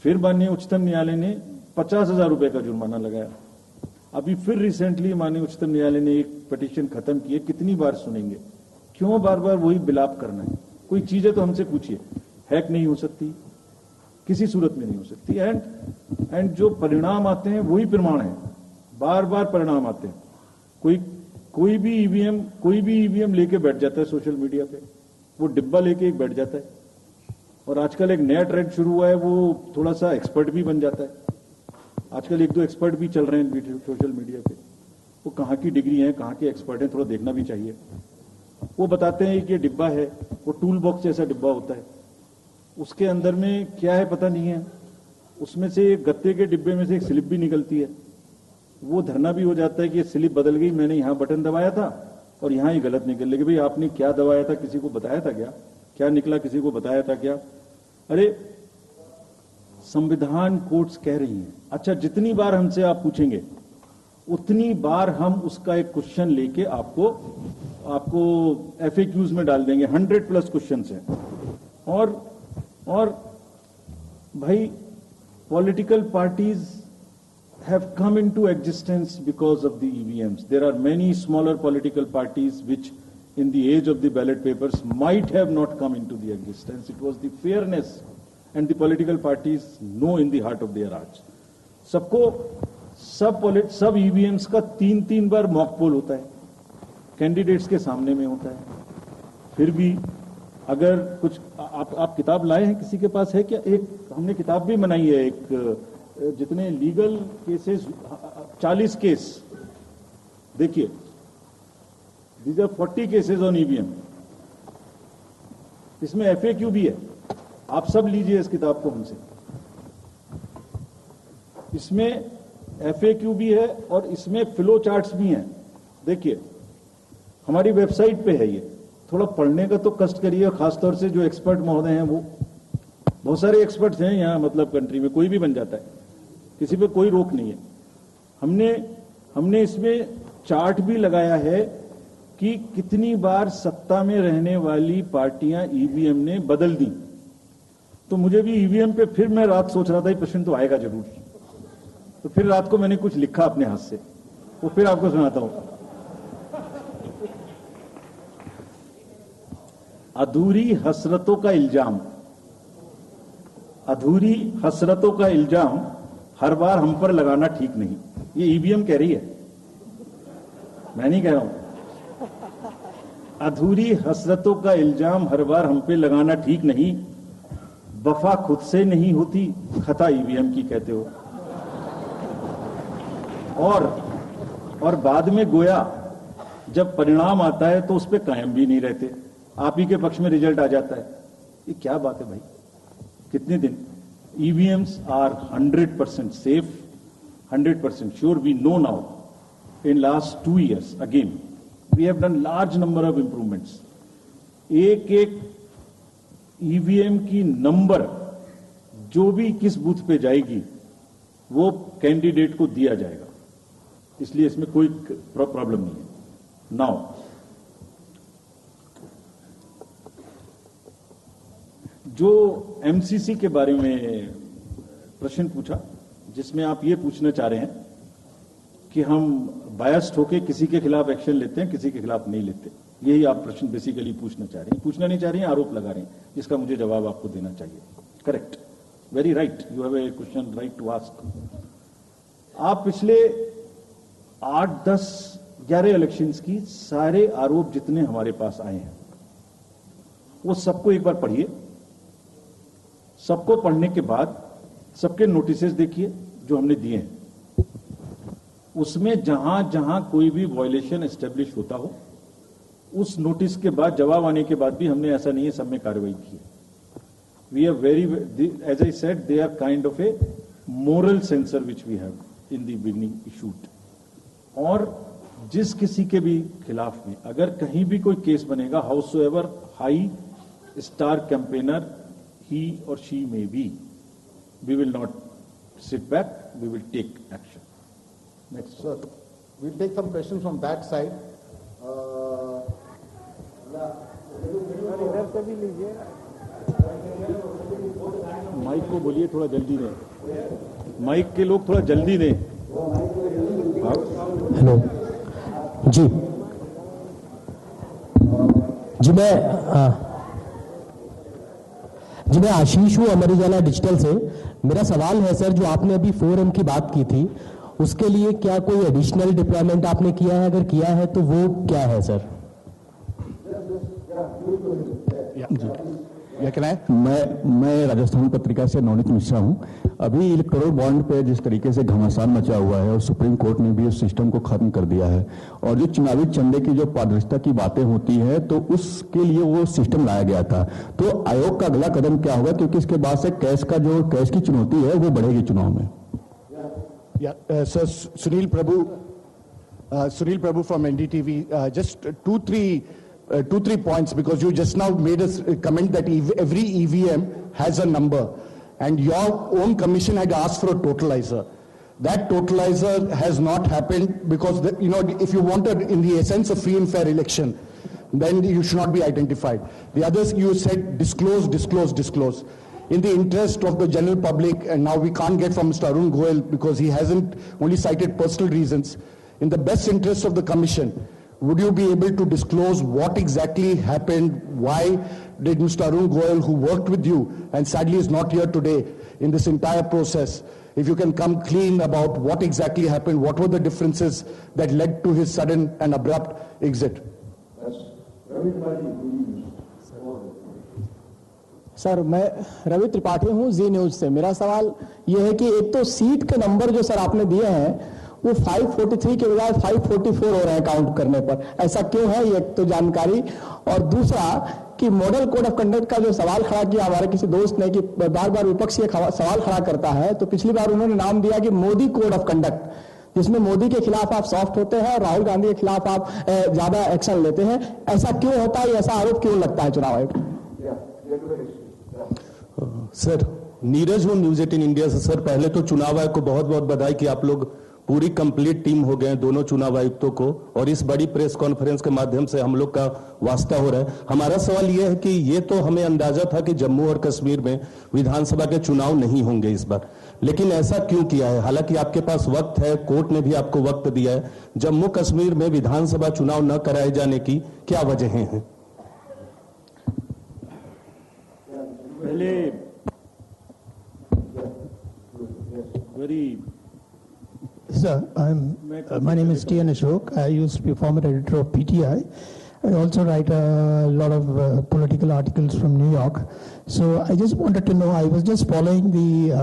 फिर माननीय उच्चतम न्यायालय ने 50,000 रुपए का जुर्माना लगाया। अभी फिर रिसेंटली माननीय उच्चतम न्यायालय ने एक पिटीशन खत्म की है। कितनी बार सुनेंगे? क्यों बार बार वही बिलाप करना है? कोई चीजें तो हमसे पूछिए। हैक नहीं हो सकती, किसी सूरत में नहीं हो सकती। एंड जो परिणाम आते हैं वही प्रमाण है। बार बार परिणाम आते हैं। कोई भी ईवीएम लेके बैठ जाता है सोशल मीडिया पे, वो डिब्बा लेके एक बैठ जाता है। और आजकल एक नया ट्रेंड शुरू हुआ है, वो थोड़ा सा एक्सपर्ट भी बन जाता है। आजकल 1-2 एक्सपर्ट भी चल रहे हैं सोशल मीडिया पे। वो कहाँ की डिग्री है, कहाँ के एक्सपर्ट हैं, थोड़ा देखना भी चाहिए। वो बताते हैं कि ये डिब्बा है, वो टूल बॉक्स जैसा डिब्बा होता है, उसके अंदर में क्या है पता नहीं है। उसमें से एक गत्ते के डिब्बे में से एक स्लिप भी निकलती है। वो धरना भी हो जाता है कि ये स्लिप बदल गई, मैंने यहां बटन दबाया था और यहां ही गलत निकल। लेकिन भाई आपने क्या दबाया था, किसी को बताया था क्या? क्या निकला, किसी को बताया था क्या? अरे संविधान कोर्ट्स कह रही हैं। अच्छा, जितनी बार हमसे आप पूछेंगे उतनी बार हम उसका एक क्वेश्चन लेके आपको FAQs में डाल देंगे। 100+ क्वेश्चन हैं। और भाई political parties have come into existence because of the EVMs. There are many smaller political parties which in the age of the ballot papers might have not come into the existence. It was the fairness and the political parties know in the heart of their hearts. सब EVMs का 3-3 बार mock poll होता है, candidates के सामने में होता है। फिर भी अगर कुछ आप किताब लाए हैं, किसी के पास है क्या? एक हमने किताब भी बनाई है, एक जितने लीगल केसेस 40 केस, देखिए these are 40 cases on EVM. इसमें FAQ भी है, आप सब लीजिए इस किताब को हमसे। इसमें FAQ भी है और इसमें फ्लो चार्ट्स भी हैं। देखिए हमारी वेबसाइट पे है ये, थोड़ा पढ़ने का तो कष्ट करिए, खासतौर से जो एक्सपर्ट महोदय हैं। वो बहुत सारे एक्सपर्ट्स हैं यहाँ, मतलब कंट्री में कोई भी बन जाता है, किसी पे कोई रोक नहीं है। हमने इसमें चार्ट भी लगाया है कि कितनी बार सत्ता में रहने वाली पार्टियां ईवीएम ने बदल दी। तो मुझे भी ईवीएम पे फिर मैं रात सोच रहा था, ये प्रश्न तो आएगा जरूर। तो फिर रात को मैंने कुछ लिखा अपने हाथ से, वो फिर आपको सुनाता हूं। अधूरी हसरतों का इल्जाम, अधूरी हसरतों का इल्जाम हर बार हम पर लगाना ठीक नहीं। ये ईवीएम कह रही है, मैं नहीं कह रहा हूं। अधूरी हसरतों का इल्जाम हर बार हम पे लगाना ठीक नहीं। वफा खुद से नहीं होती, खता ईवीएम की कहते हो। और बाद में गोया जब परिणाम आता है तो उस पर कायम भी नहीं रहते, आप ही के पक्ष में रिजल्ट आ जाता है। ये क्या बात है भाई? कितने दिन? EVMs are 100% safe, 100% sure. We know now. In last 2 years, again, we have done large number of improvements. एक EVM की नंबर जो भी किस बूथ पे जाएगी वो कैंडिडेट को दिया जाएगा, इसलिए इसमें कोई प्रॉब्लम नहीं है। नाउ जो MCC के बारे में प्रश्न पूछा, जिसमें आप ये पूछना चाह रहे हैं कि हम बायस्ड होके किसी के खिलाफ एक्शन लेते हैं, किसी के खिलाफ नहीं लेते, यही आप प्रश्न बेसिकली पूछना चाह रहे हैं। पूछना नहीं चाह रहे हैं, आरोप लगा रहे हैं, जिसका मुझे जवाब आपको देना चाहिए। Correct, very right, you have a question right to ask. आप पिछले 8, 10, 11 इलेक्शंस की सारे आरोप जितने हमारे पास आए हैं वो सबको एक बार पढ़िए। सबको पढ़ने के बाद सबके नोटिसेस देखिए जो हमने दिए हैं। उसमें जहां जहां कोई भी वायलेशन एस्टेब्लिश होता हो, उस नोटिस के बाद, जवाब आने के बाद भी हमने, ऐसा नहीं है सब में कार्रवाई की है। We are very, as I said, they are kind of a moral censor which we have in the beginning issued. और जिस किसी के भी खिलाफ में अगर कहीं भी कोई केस बनेगा, house ever high star campaigner he or she may be, we will not sit back. we will take action. Next. Sir, we'll take some questions from that side. Mic को बोलिए थोड़ा जल्दी दें, माइक के लोग थोड़ा जल्दी दें. हेलो जी मैं आशीष हूँ अमर उजाला डिजिटल से. मेरा सवाल है सर, जो आपने अभी 4M की बात की थी, उसके लिए क्या कोई एडिशनल डिप्लॉयमेंट आपने किया है? अगर किया है तो वो क्या है सर? मैं राजस्थान पत्रिका से नवनीत मिश्रा हूं. अभी इलेक्टोरल बॉन्ड पे जिस तरीके से घमासान मचा हुआ है और सुप्रीम कोर्ट ने भी उस सिस्टम को खत्म कर दिया है, और जो चुनावी चंदे की जो पारदर्शिता की बातें होती है, तो उसके लिए वो सिस्टम लाया गया था. तो आयोग का अगला कदम क्या होगा, क्योंकि इसके बाद से कैश की चुनौती है वो बढ़ेगी चुनाव में. Sir, Sunil Prabhu from NDTV. Just two, three points, because you just now made a comment that every EVM has a number, and your own commission had asked for a totalizer. That totalizer has not happened because, if you wanted, in the essence, a free and fair election, then you should not be identified. The others, you said disclose. In the interest of the general public, and now we can't get from Mr. Arun Goel because he hasn't, only cited personal reasons. In the best interest of the commission, would you be able to disclose what exactly happened? Why did Mr. Arun Goel, who worked with you and sadly is not here today in this entire process, if you can come clean about what exactly happened, what were the differences that led to his sudden and abrupt exit? Sir, मैं रवि त्रिपाठी हूँ जी news से. मेरा सवाल ये है कि एक तो सीट के नंबर जो सर आपने दिए हैं वो 543 के बजाय 544 हो रहे हैं काउंट करने पर. ऐसा क्यों है, ये एक तो जानकारी. और दूसरा कि मॉडल कोड ऑफ कंडक्ट का जो सवाल खड़ा किया हमारे किसी दोस्त ने, कि बार बार विपक्ष ये सवाल खड़ा करता है, तो पिछली बार उन्होंने नाम दिया कि मोदी कोड ऑफ कंडक्ट, जिसमें मोदी के खिलाफ आप सॉफ्ट होते हैं और राहुल गांधी के खिलाफ आप ज्यादा एक्शन लेते हैं. ऐसा क्यों होता है, ऐसा आरोप क्यों लगता है चुनाव आयोग? सर, नीरज हूं न्यूज 18 इंडिया से. सर, पहले तो चुनाव आयोग को बहुत बहुत बधाई कि आप लोग पूरी कंप्लीट टीम हो गए दोनों चुनाव आयुक्तों को, और इस बड़ी प्रेस कॉन्फ्रेंस के माध्यम से हम लोग का वास्ता हो रहा है. हमारा सवाल यह है कि ये तो हमें अंदाजा था कि जम्मू और कश्मीर में विधानसभा के चुनाव नहीं होंगे इस बार, लेकिन ऐसा क्यों किया है? हालांकि आपके पास वक्त है, कोर्ट ने भी आपको वक्त दिया है. जम्मू कश्मीर में विधानसभा चुनाव न कराए जाने की क्या वजहें हैं? पहले Sir, my name is T.N. Ashok. I used to be former editor of PTI. I also write a lot of political articles from New York. So I just wanted to know, I was just following the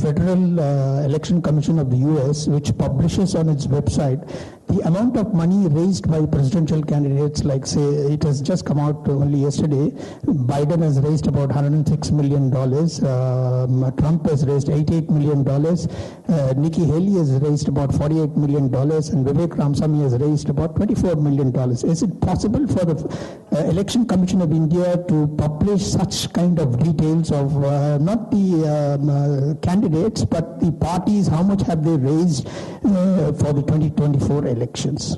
Federal Election Commission of the US, which publishes on its website the amount of money raised by presidential candidates. Like, say, it has just come out only yesterday. Biden has raised about $106 million. Trump has raised $88 million. Nikki Haley has raised about $48 million. And Vivek Ramaswamy has raised about $24 million. Is it possible for the Election Commission of India to publish such kind of details of not the candidates, but the parties, how much have they raised for the 2024 elections?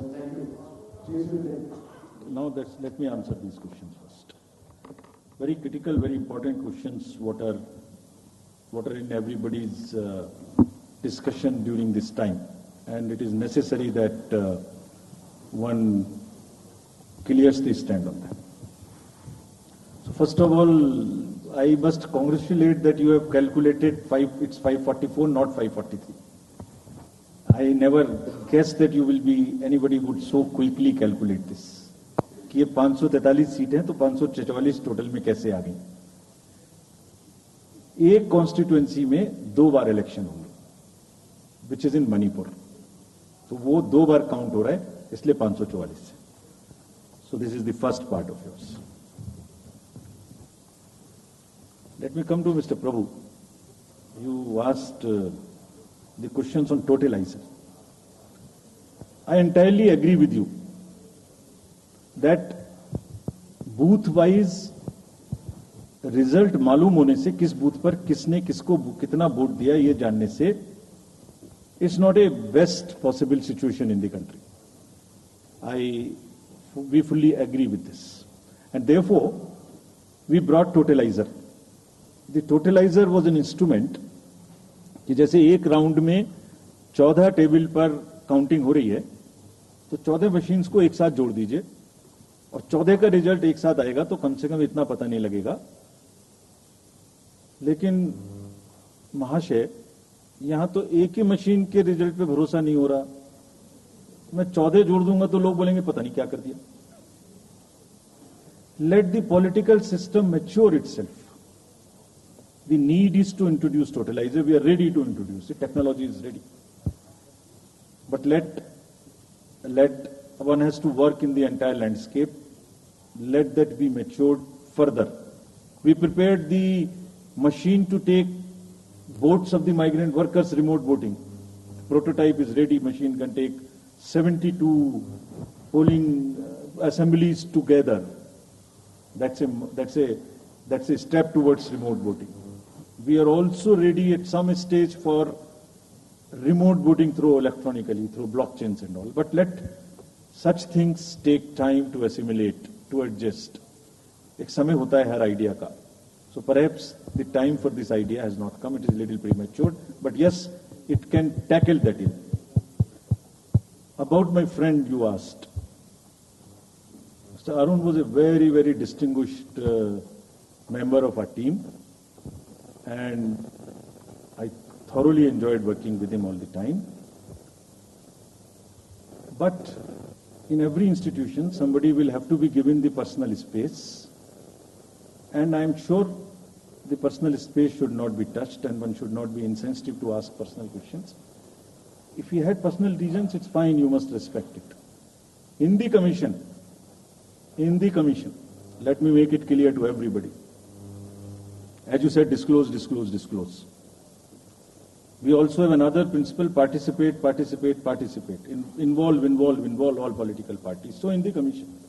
Now let me answer these questions first. Very critical, very important questions. What are in everybody's discussion during this time, and it is necessary that one clears the stand on that. So first of all, I must congratulate that you have calculated it's 544, not 543. I never guessed that anybody would so quickly calculate this. कि ये 543 सीटें हैं तो 544 total में कैसे आ गई? एक constituency में 2 बार इलेक्शन होंगे, विच इज इन मणिपुर, तो वो 2 बार काउंट हो रहा है, इसलिए 544 से. So this is the first part of yours. Let me come to Mr. Prabhu. You asked the questions on totalizer. I entirely agree with you that booth-wise result मालूम होने से, किस बूथ पर किसने किसको कितना वोट दिया ये जानने से It's not a best possible situation in the country. We fully agree with this. And therefore, we brought totalizer. The totalizer was an instrument कि जैसे एक राउंड में 14 टेबल पर काउंटिंग हो रही है, तो 14 मशीन्स को एक साथ जोड़ दीजिए और 14 का रिजल्ट एक साथ आएगा, तो कम से कम इतना पता नहीं लगेगा. लेकिन महाशय, यहां तो एक ही मशीन के रिजल्ट पे भरोसा नहीं हो रहा. मैं 14 जोड़ दूंगा तो लोग बोलेंगे पता नहीं क्या कर दिया. Let the political system mature itself. The need is to introduce totalizer. We are ready to introduce it. Technology is ready. But let one has to work in the entire landscape. Let that be matured further. We prepared the machine to take votes of the migrant workers remote voting. Prototype is ready. Machine can take 72 polling assemblies together. That's a step towards remote voting. We are also ready at some stage for remote voting through electronically, through blockchains and all. But let such things take time to assimilate, to adjust. एक समय होता है हर idea का. So perhaps the time for this idea has not come. It is a little premature. But yes, it can tackle that in. About my friend you asked. Mr. Arun was a very, very distinguished member of our team, and I thoroughly enjoyed working with him all the time. But in every institution, somebody will have to be given the personal space, and I am sure the personal space should not be touched, and one should not be insensitive to ask personal questions. If he had personal reasons, it's fine, you must respect it. In the commission, let me make it clear to everybody. As you said, disclose, disclose, disclose. We also have another principle: participate, participate, participate. Involve all political parties. So in the commission,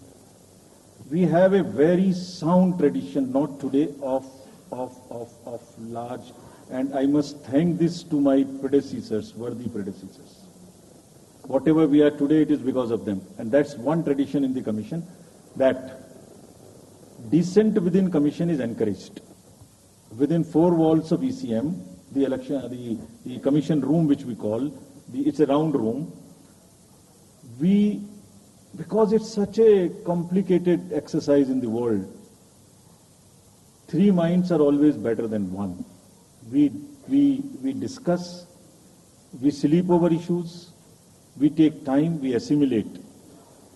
we have a very sound tradition, not today, of large, and I must thank this to my predecessors, worthy predecessors. Whatever we are today, it is because of them. And that's one tradition in the commission, that dissent within commission is encouraged. Within four walls of ECM, the commission room, which we call, it's a round room, because it's such a complicated exercise in the world, 3 minds are always better than one. We discuss, we sleep over issues, we take time, we assimilate.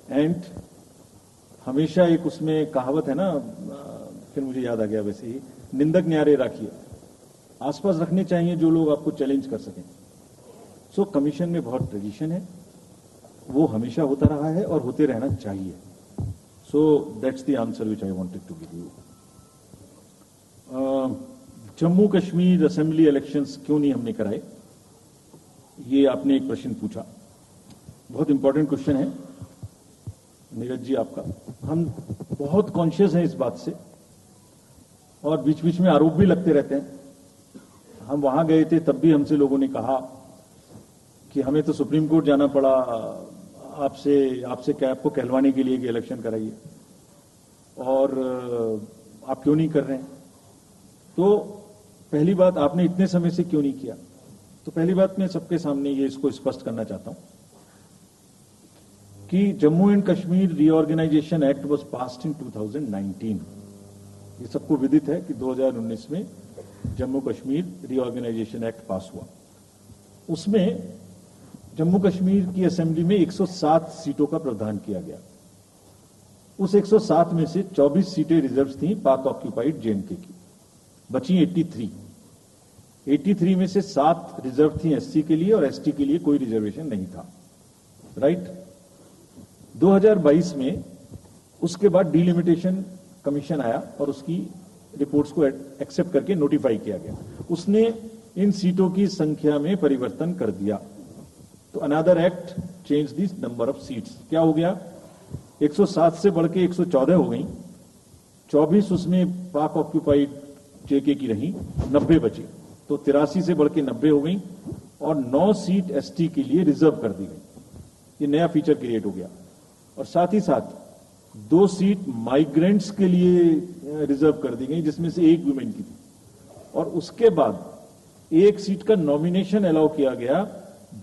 And हमेशा एक उसमें कहावत है ना, फिर मुझे याद आ गया, वैसे ही निंदक न्यारे राखिए, आसपास रखने चाहिए जो लोग आपको चैलेंज कर सकें. सो कमीशन में बहुत ट्रेडिशन है, वो हमेशा होता रहा है और होते रहना चाहिए. So that's the answer which I wanted to give you. Jammu Kashmir assembly elections क्यों नहीं हमने कराए, ये आपने एक प्रश्न पूछा. बहुत इंपॉर्टेंट क्वेश्चन है नीरज जी आपका. हम बहुत कॉन्शियस हैं इस बात से, और बीच बीच में आरोप भी लगते रहते हैं. हम वहां गए थे, तब भी हमसे लोगों ने कहा कि हमें तो सुप्रीम कोर्ट जाना पड़ा आपसे क्या आपको कहलवाने के लिए कि इलेक्शन कराइए, और आप क्यों नहीं कर रहे हैं. तो पहली बात, आपने इतने समय से क्यों नहीं किया. तो पहली बात मैं सबके सामने ये इसको स्पष्ट करना चाहता हूं कि Jammu and Kashmir reorganisation act was passed in 2019. ये सबको विदित है कि 2019 में Jammu Kashmir reorganisation act pass हुआ. उसमें जम्मू कश्मीर की असेंबली में 107 सीटों का प्रावधान किया गया. उस 107 में से 24 सीटें रिजर्व थी पाक ऑक्यूपाइड जेएंडके की, बची 83 में से 7 रिजर्व थी एससी के लिए, और एसटी के लिए कोई रिजर्वेशन नहीं था. राइट. 2022 में उसके बाद डिलिमिटेशन कमीशन आया और उसकी रिपोर्ट्स को एक्सेप्ट करके नोटिफाई किया गया. उसने इन सीटों की संख्या में परिवर्तन कर दिया. तो another act change this number of seats. क्या हो गया, 107 से बढ़ के 114 हो गई, 24 उसमें पाक ऑक्यूपाइड जेके की रही, 90 बची. तो 83 से बढ़ के 90 हो गई, और 9 सीट एसटी के लिए रिजर्व कर दी गई। ये नया फीचर क्रिएट हो गया। और साथ ही साथ 2 सीट माइग्रेंट्स के लिए रिजर्व कर दी गई, जिसमें से 1 वुमेन की थी। और उसके बाद 1 सीट का नॉमिनेशन अलाउ किया गया,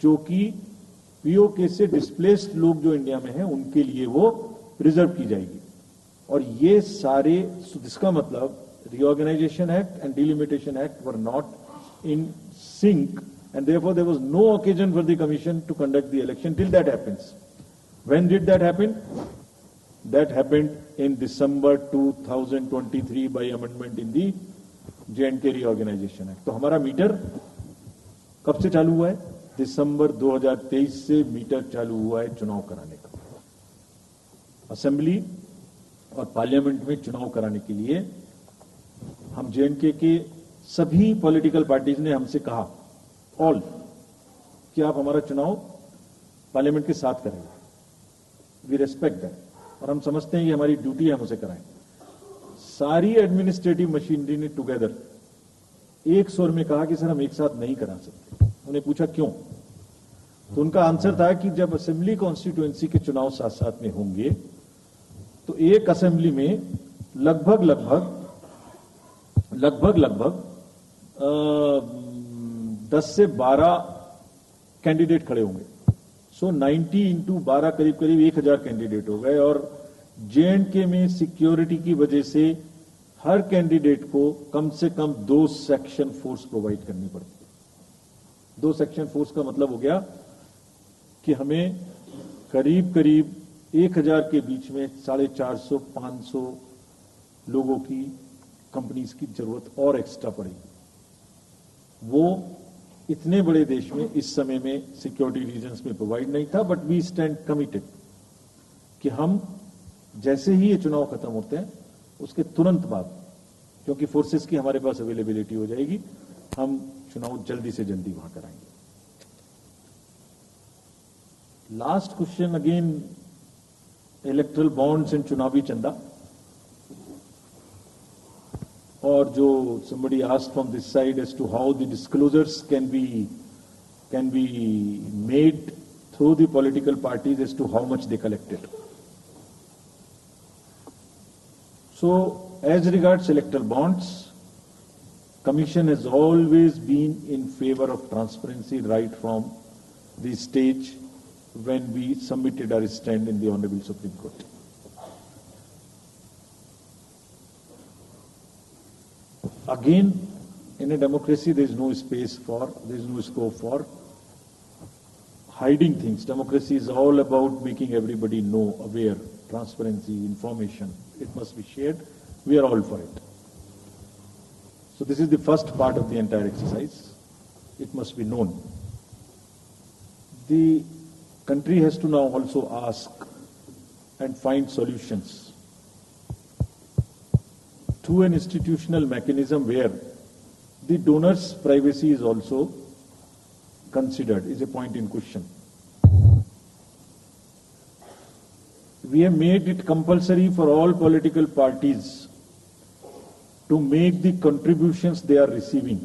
जो कि पीओके से डिस्प्लेस्ड लोग जो इंडिया में हैं उनके लिए वो रिजर्व की जाएगी। और ये सारे, इसका मतलब Reorganization Act and Delimitation Act were not in sync, and therefore there was no occasion for the commission to conduct the election till that happens. When did that happen? That happened in December 2023 by amendment in the J&K Reorganization Act. तो हमारा metre कब से चालू हुआ है? दिसंबर 2023 से metre चालू हुआ है चुनाव कराने का। असेंबली और पार्लियामेंट में चुनाव कराने के लिए हम J&K के सभी पॉलिटिकल पार्टीज ने हमसे कहा, ऑल, कि आप हमारा चुनाव पार्लियामेंट के साथ करेंगे। वी रेस्पेक्ट दैट, और हम समझते हैं कि हमारी ड्यूटी है, हम उसे कराएं। सारी एडमिनिस्ट्रेटिव मशीनरी ने टुगेदर एक स्वर में कहा कि सर हम एक साथ नहीं करा सकते। उन्हें पूछा क्यों, तो उनका आंसर था कि जब असेंबली कॉन्स्टिट्यूएंसी के चुनाव साथ साथ में होंगे तो एक असेंबली में लगभग 10 से 12 कैंडिडेट खड़े होंगे। सो 90 इंटू 12 करीब 1000 कैंडिडेट हो गए। और J&K में सिक्योरिटी की वजह से हर कैंडिडेट को कम से कम 2 सेक्शन फोर्स प्रोवाइड करनी पड़ती। 2 सेक्शन फोर्स का मतलब हो गया कि हमें करीब 1000 के बीच में 450-500 लोगों की, कंपनीज की जरूरत और एक्स्ट्रा पड़ेगी। वो इतने बड़े देश में इस समय में सिक्योरिटी रीजंस में प्रोवाइड नहीं था। बट वी स्टैंड कमिटेड कि हम जैसे ही ये चुनाव खत्म होते हैं उसके तुरंत बाद, क्योंकि फोर्सेस की हमारे पास अवेलेबिलिटी हो जाएगी, हम चुनाव जल्दी से जल्दी वहां कराएंगे। Last question again, erectile bonds and चुनावी चंदा, और जो somebody asked from this side as to how the disclosures can be made through the political parties as to how much they collected. So, as regards electoral bonds, Commission has always been in favor of transparency right from the stage when we submitted our stand in the Honorable Supreme Court. Again, in a democracy, there is no scope for hiding things. Democracy is all about making everybody know, aware, transparency, information. It must be shared. We are all for it. So this is the first part of the entire exercise. It must be known. The country has to now also ask and find solutions to an institutional mechanism where the donor's privacy is also considered, is a point in question. We have made it compulsory for all political parties to make the contributions they are receiving.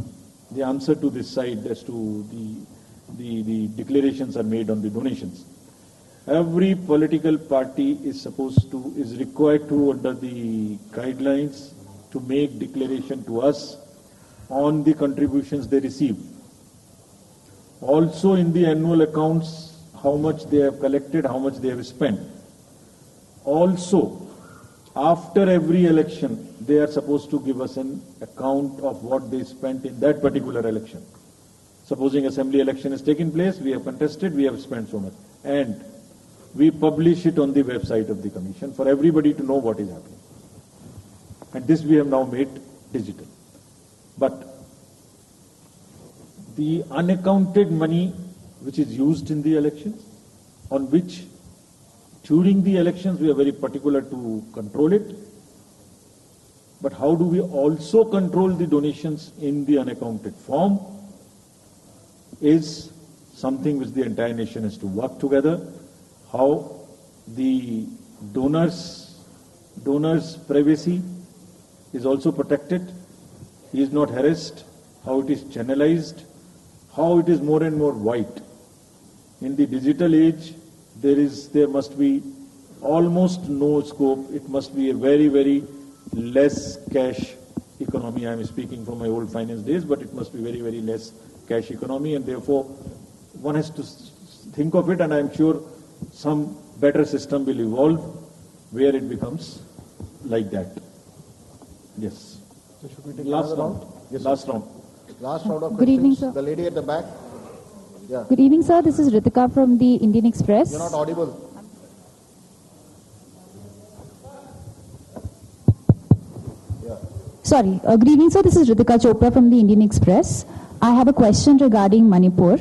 The answer to this side as to the declarations are made on the donations. Every political party is required to, under the guidelines, to make declaration to us on the contributions they receive. Also in the annual accounts, how much they have collected, how much they have spent. Also, after every election, they are supposed to give us an account of what they spent in that particular election. Supposing assembly election has taken place, we have contested, we have spent so much. And we publish it on the website of the Commission for everybody to know what is happening. And this we have now made digital. But the unaccounted money which is used in the elections, on which during the elections we are very particular to control it, but how do we also control the donations in the unaccounted form is something which the entire nation has to work together. How the donor's privacy is also protected, he is not harassed, how it is channelized, how it is more and more white. In the digital age, there must be almost no scope. It must be a very, very less cash economy. I am speaking from my old finance days, but it must be very, very less cash economy, and therefore one has to think of it, and I am sure some better system will evolve where it becomes like that. Yes. So should we take Last another round. Yes, Last round. Last round of Good questions. evening, sir. The lady at the back. Yeah. Good evening, sir. This is Ritika from the Indian Express. You're not audible. Sorry. Good evening, sir. This is Ritika Chopra from the Indian Express. I have a question regarding Manipur.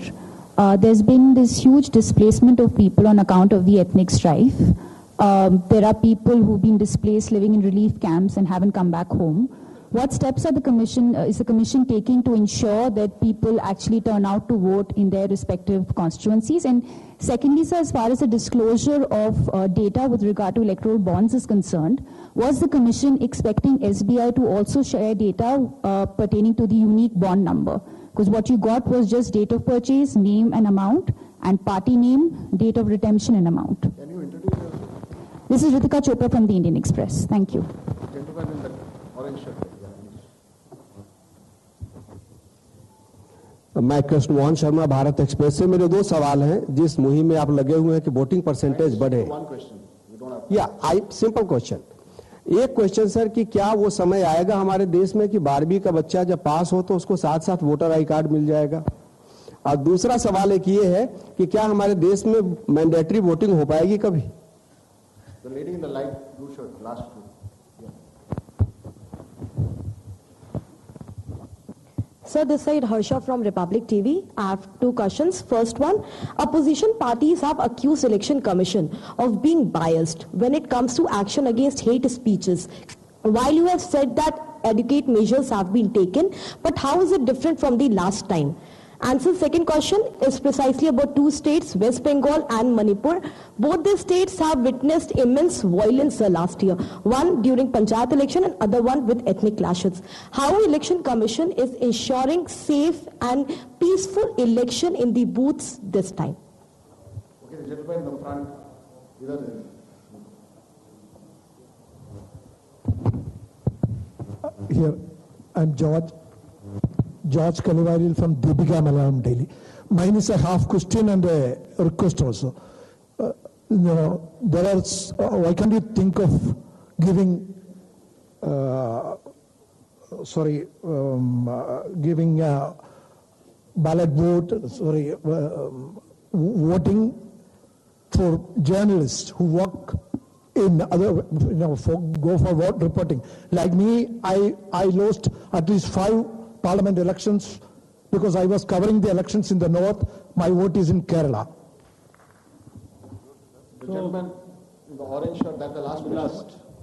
There's been this huge displacement of people on account of the ethnic strife. There are people who've been displaced living in relief camps and haven't come back home. What steps are is the Commission taking to ensure that people actually turn out to vote in their respective constituencies? And secondly, sir, as far as the disclosure of data with regard to electoral bonds is concerned, was the Commission expecting SBI to also share data pertaining to the unique bond number? Because what you got was just date of purchase, name and amount, and party name, date of redemption and amount. Can you introduce yourself? This is Ritika Chopra from the Indian Express. Thank you. Gentleman in the orange shirt. मैं Krishnamohan Sharma Bharat express से। मेरे दो सवाल हैं। जिस मुहिम में आप लगे हुए हैं कि वोटिंग परसेंटेज बढ़े, या सिंपल क्वेश्चन। एक क्वेश्चन सर कि क्या वो समय आएगा हमारे देश में कि 12वीं का बच्चा जब पास हो तो उसको साथ साथ वोटर आई कार्ड मिल जाएगा? और दूसरा सवाल एक ये है कि क्या हमारे देश में मैंडेटरी वोटिंग हो पाएगी कभी? The lady in the light blue shirt, last two. Sir, this side Harsha from Republic TV. I have two questions. First one, opposition parties have accused Election Commission of being biased when it comes to action against hate speeches. While you have said that adequate measures have been taken, but how is it different from the last time? And so second question is precisely about two states, West Bengal and Manipur. Both these states have witnessed immense violence last year. One during Panchayat election and other one with ethnic clashes. How Election Commission is ensuring safe and peaceful election in the booths this time? Okay, gentleman in the front. Here, I'm George Kalivaril from Deepika Malayalam Daily. Mine is a half question and a request also. There are, why can't you think of giving, giving ballot vote, voting for journalists who work in other, go for vote reporting. Like me, I lost at least 5 parliament elections because I was covering the elections in the north. My vote is in Kerala. The gentleman in the orange shirt, that's the last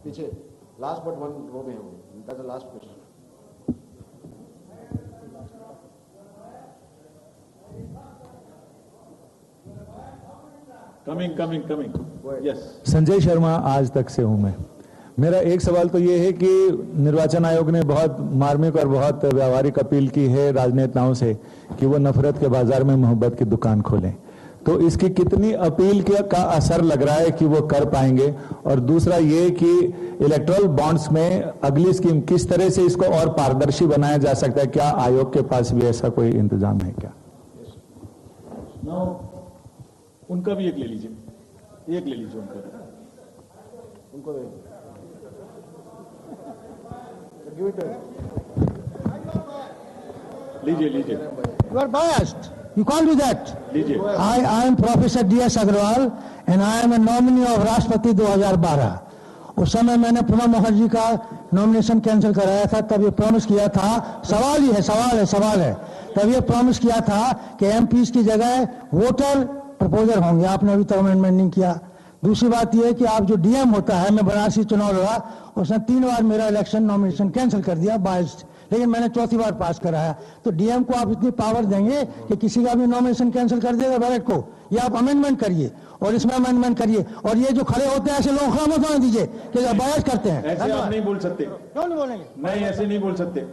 question. Last but one row mein ho. That's the last question. Coming. Yes. Sanjay Sharma आज तक से हूं मैं। मेरा एक सवाल तो ये है कि निर्वाचन आयोग ने बहुत मार्मिक और बहुत व्यावहारिक अपील की है राजनेताओं से कि वो नफरत के बाजार में मोहब्बत की दुकान खोलें। तो इसकी कितनी अपील का असर लग रहा है कि वो कर पाएंगे? और दूसरा ये कि इलेक्टोरल बॉन्ड्स में अगली स्कीम किस तरह से इसको और पारदर्शी बनाया जा सकता है? क्या आयोग के पास भी ऐसा कोई इंतजाम है क्या? उनका भी एक ले लीजिए उनको लीजिए You are biased. You can't do that. लीजिए। I am Professor D.S. Agrawal and I am a nominee of राष्ट्रपति 2012. उस समय मैंने प्रणब मुखर्जी का नॉमिनेशन कैंसिल कराया था। तब ये प्रॉमिस किया था, सवाल है, तब ये प्रॉमिस किया था कि एमपीज की जगह वोटर प्रपोजर होंगे। आपने अभी तक अमेंडमेंट नहीं किया। दूसरी बात यह है कि आप जो डीएम होता है, मैं बनारसी चुनाव लड़ा, उसने 3 बार मेरा इलेक्शन नॉमिनेशन कैंसिल कर दिया बायस्ड, लेकिन मैंने 4थी बार पास कराया। तो डीएम को आप इतनी पावर देंगे कि किसी का भी नॉमिनेशन कैंसिल कर देगा बैलेट को? या आप अमेंडमेंट करिए और इसमें अमेंडमेंट करिए। और ये जो खड़े होते हैं ऐसे लोग खड़ा मत होने दीजिए कि बायस करते हैं। ऐसे आप नहीं बोल सकते। क्यों नहीं बोलेंगे? नहीं, ऐसे नहीं बोल सकते।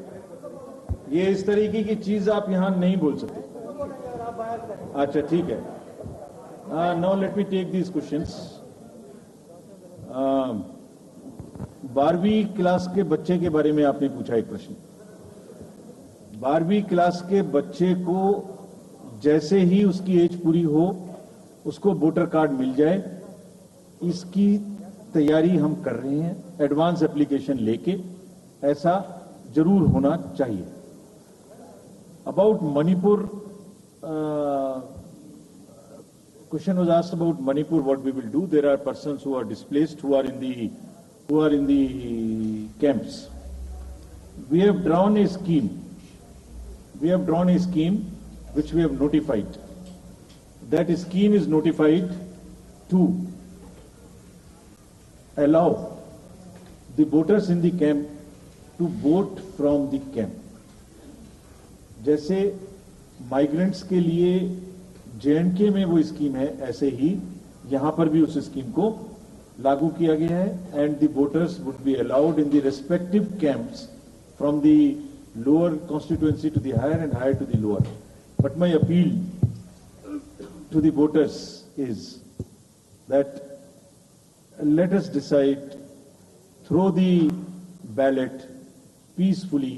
ये इस तरीके की चीज आप यहाँ नहीं बोल सकते। अच्छा ठीक है. Now let me take these questions. 12वीं क्लास के बच्चे के बारे में आपने पूछा एक प्रश्न. 12वीं क्लास के बच्चे को जैसे ही उसकी एज पूरी हो उसको वोटर कार्ड मिल जाए, इसकी तैयारी हम कर रहे हैं. एडवांस एप्लीकेशन लेके ऐसा जरूर होना चाहिए. About Manipur, question was asked about Manipur, what we will do. There are persons who are displaced, who are in the camps. We have drawn a scheme. Which we have notified. That scheme is notified to allow the voters in the camp to vote from the camp. जैसे migrants के लिए JNK में वो scheme है, ऐसे ही यहां पर भी उस स्कीम को लागू किया गया है. And the voters would be allowed in the respective camps from the lower constituency to the higher and higher to the lower. But my appeal to the voters is that let us decide through the ballot peacefully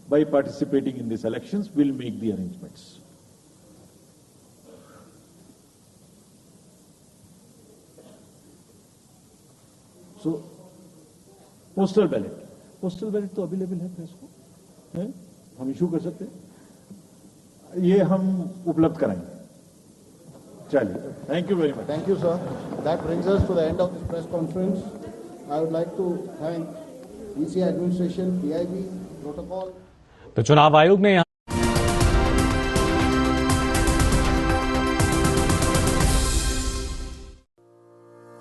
by participating in these elections. We'll make the arrangements. So, postal ballot तो available है press को, है? हम issue कर सकते हैं, ये हम उपलब्ध कराएंगे. चलिए, thank you very much. Thank you, sir. That brings us to the end of this press conference. I would like to thank ECI administration, PIB, protocol. तो चुनाव आयोग ने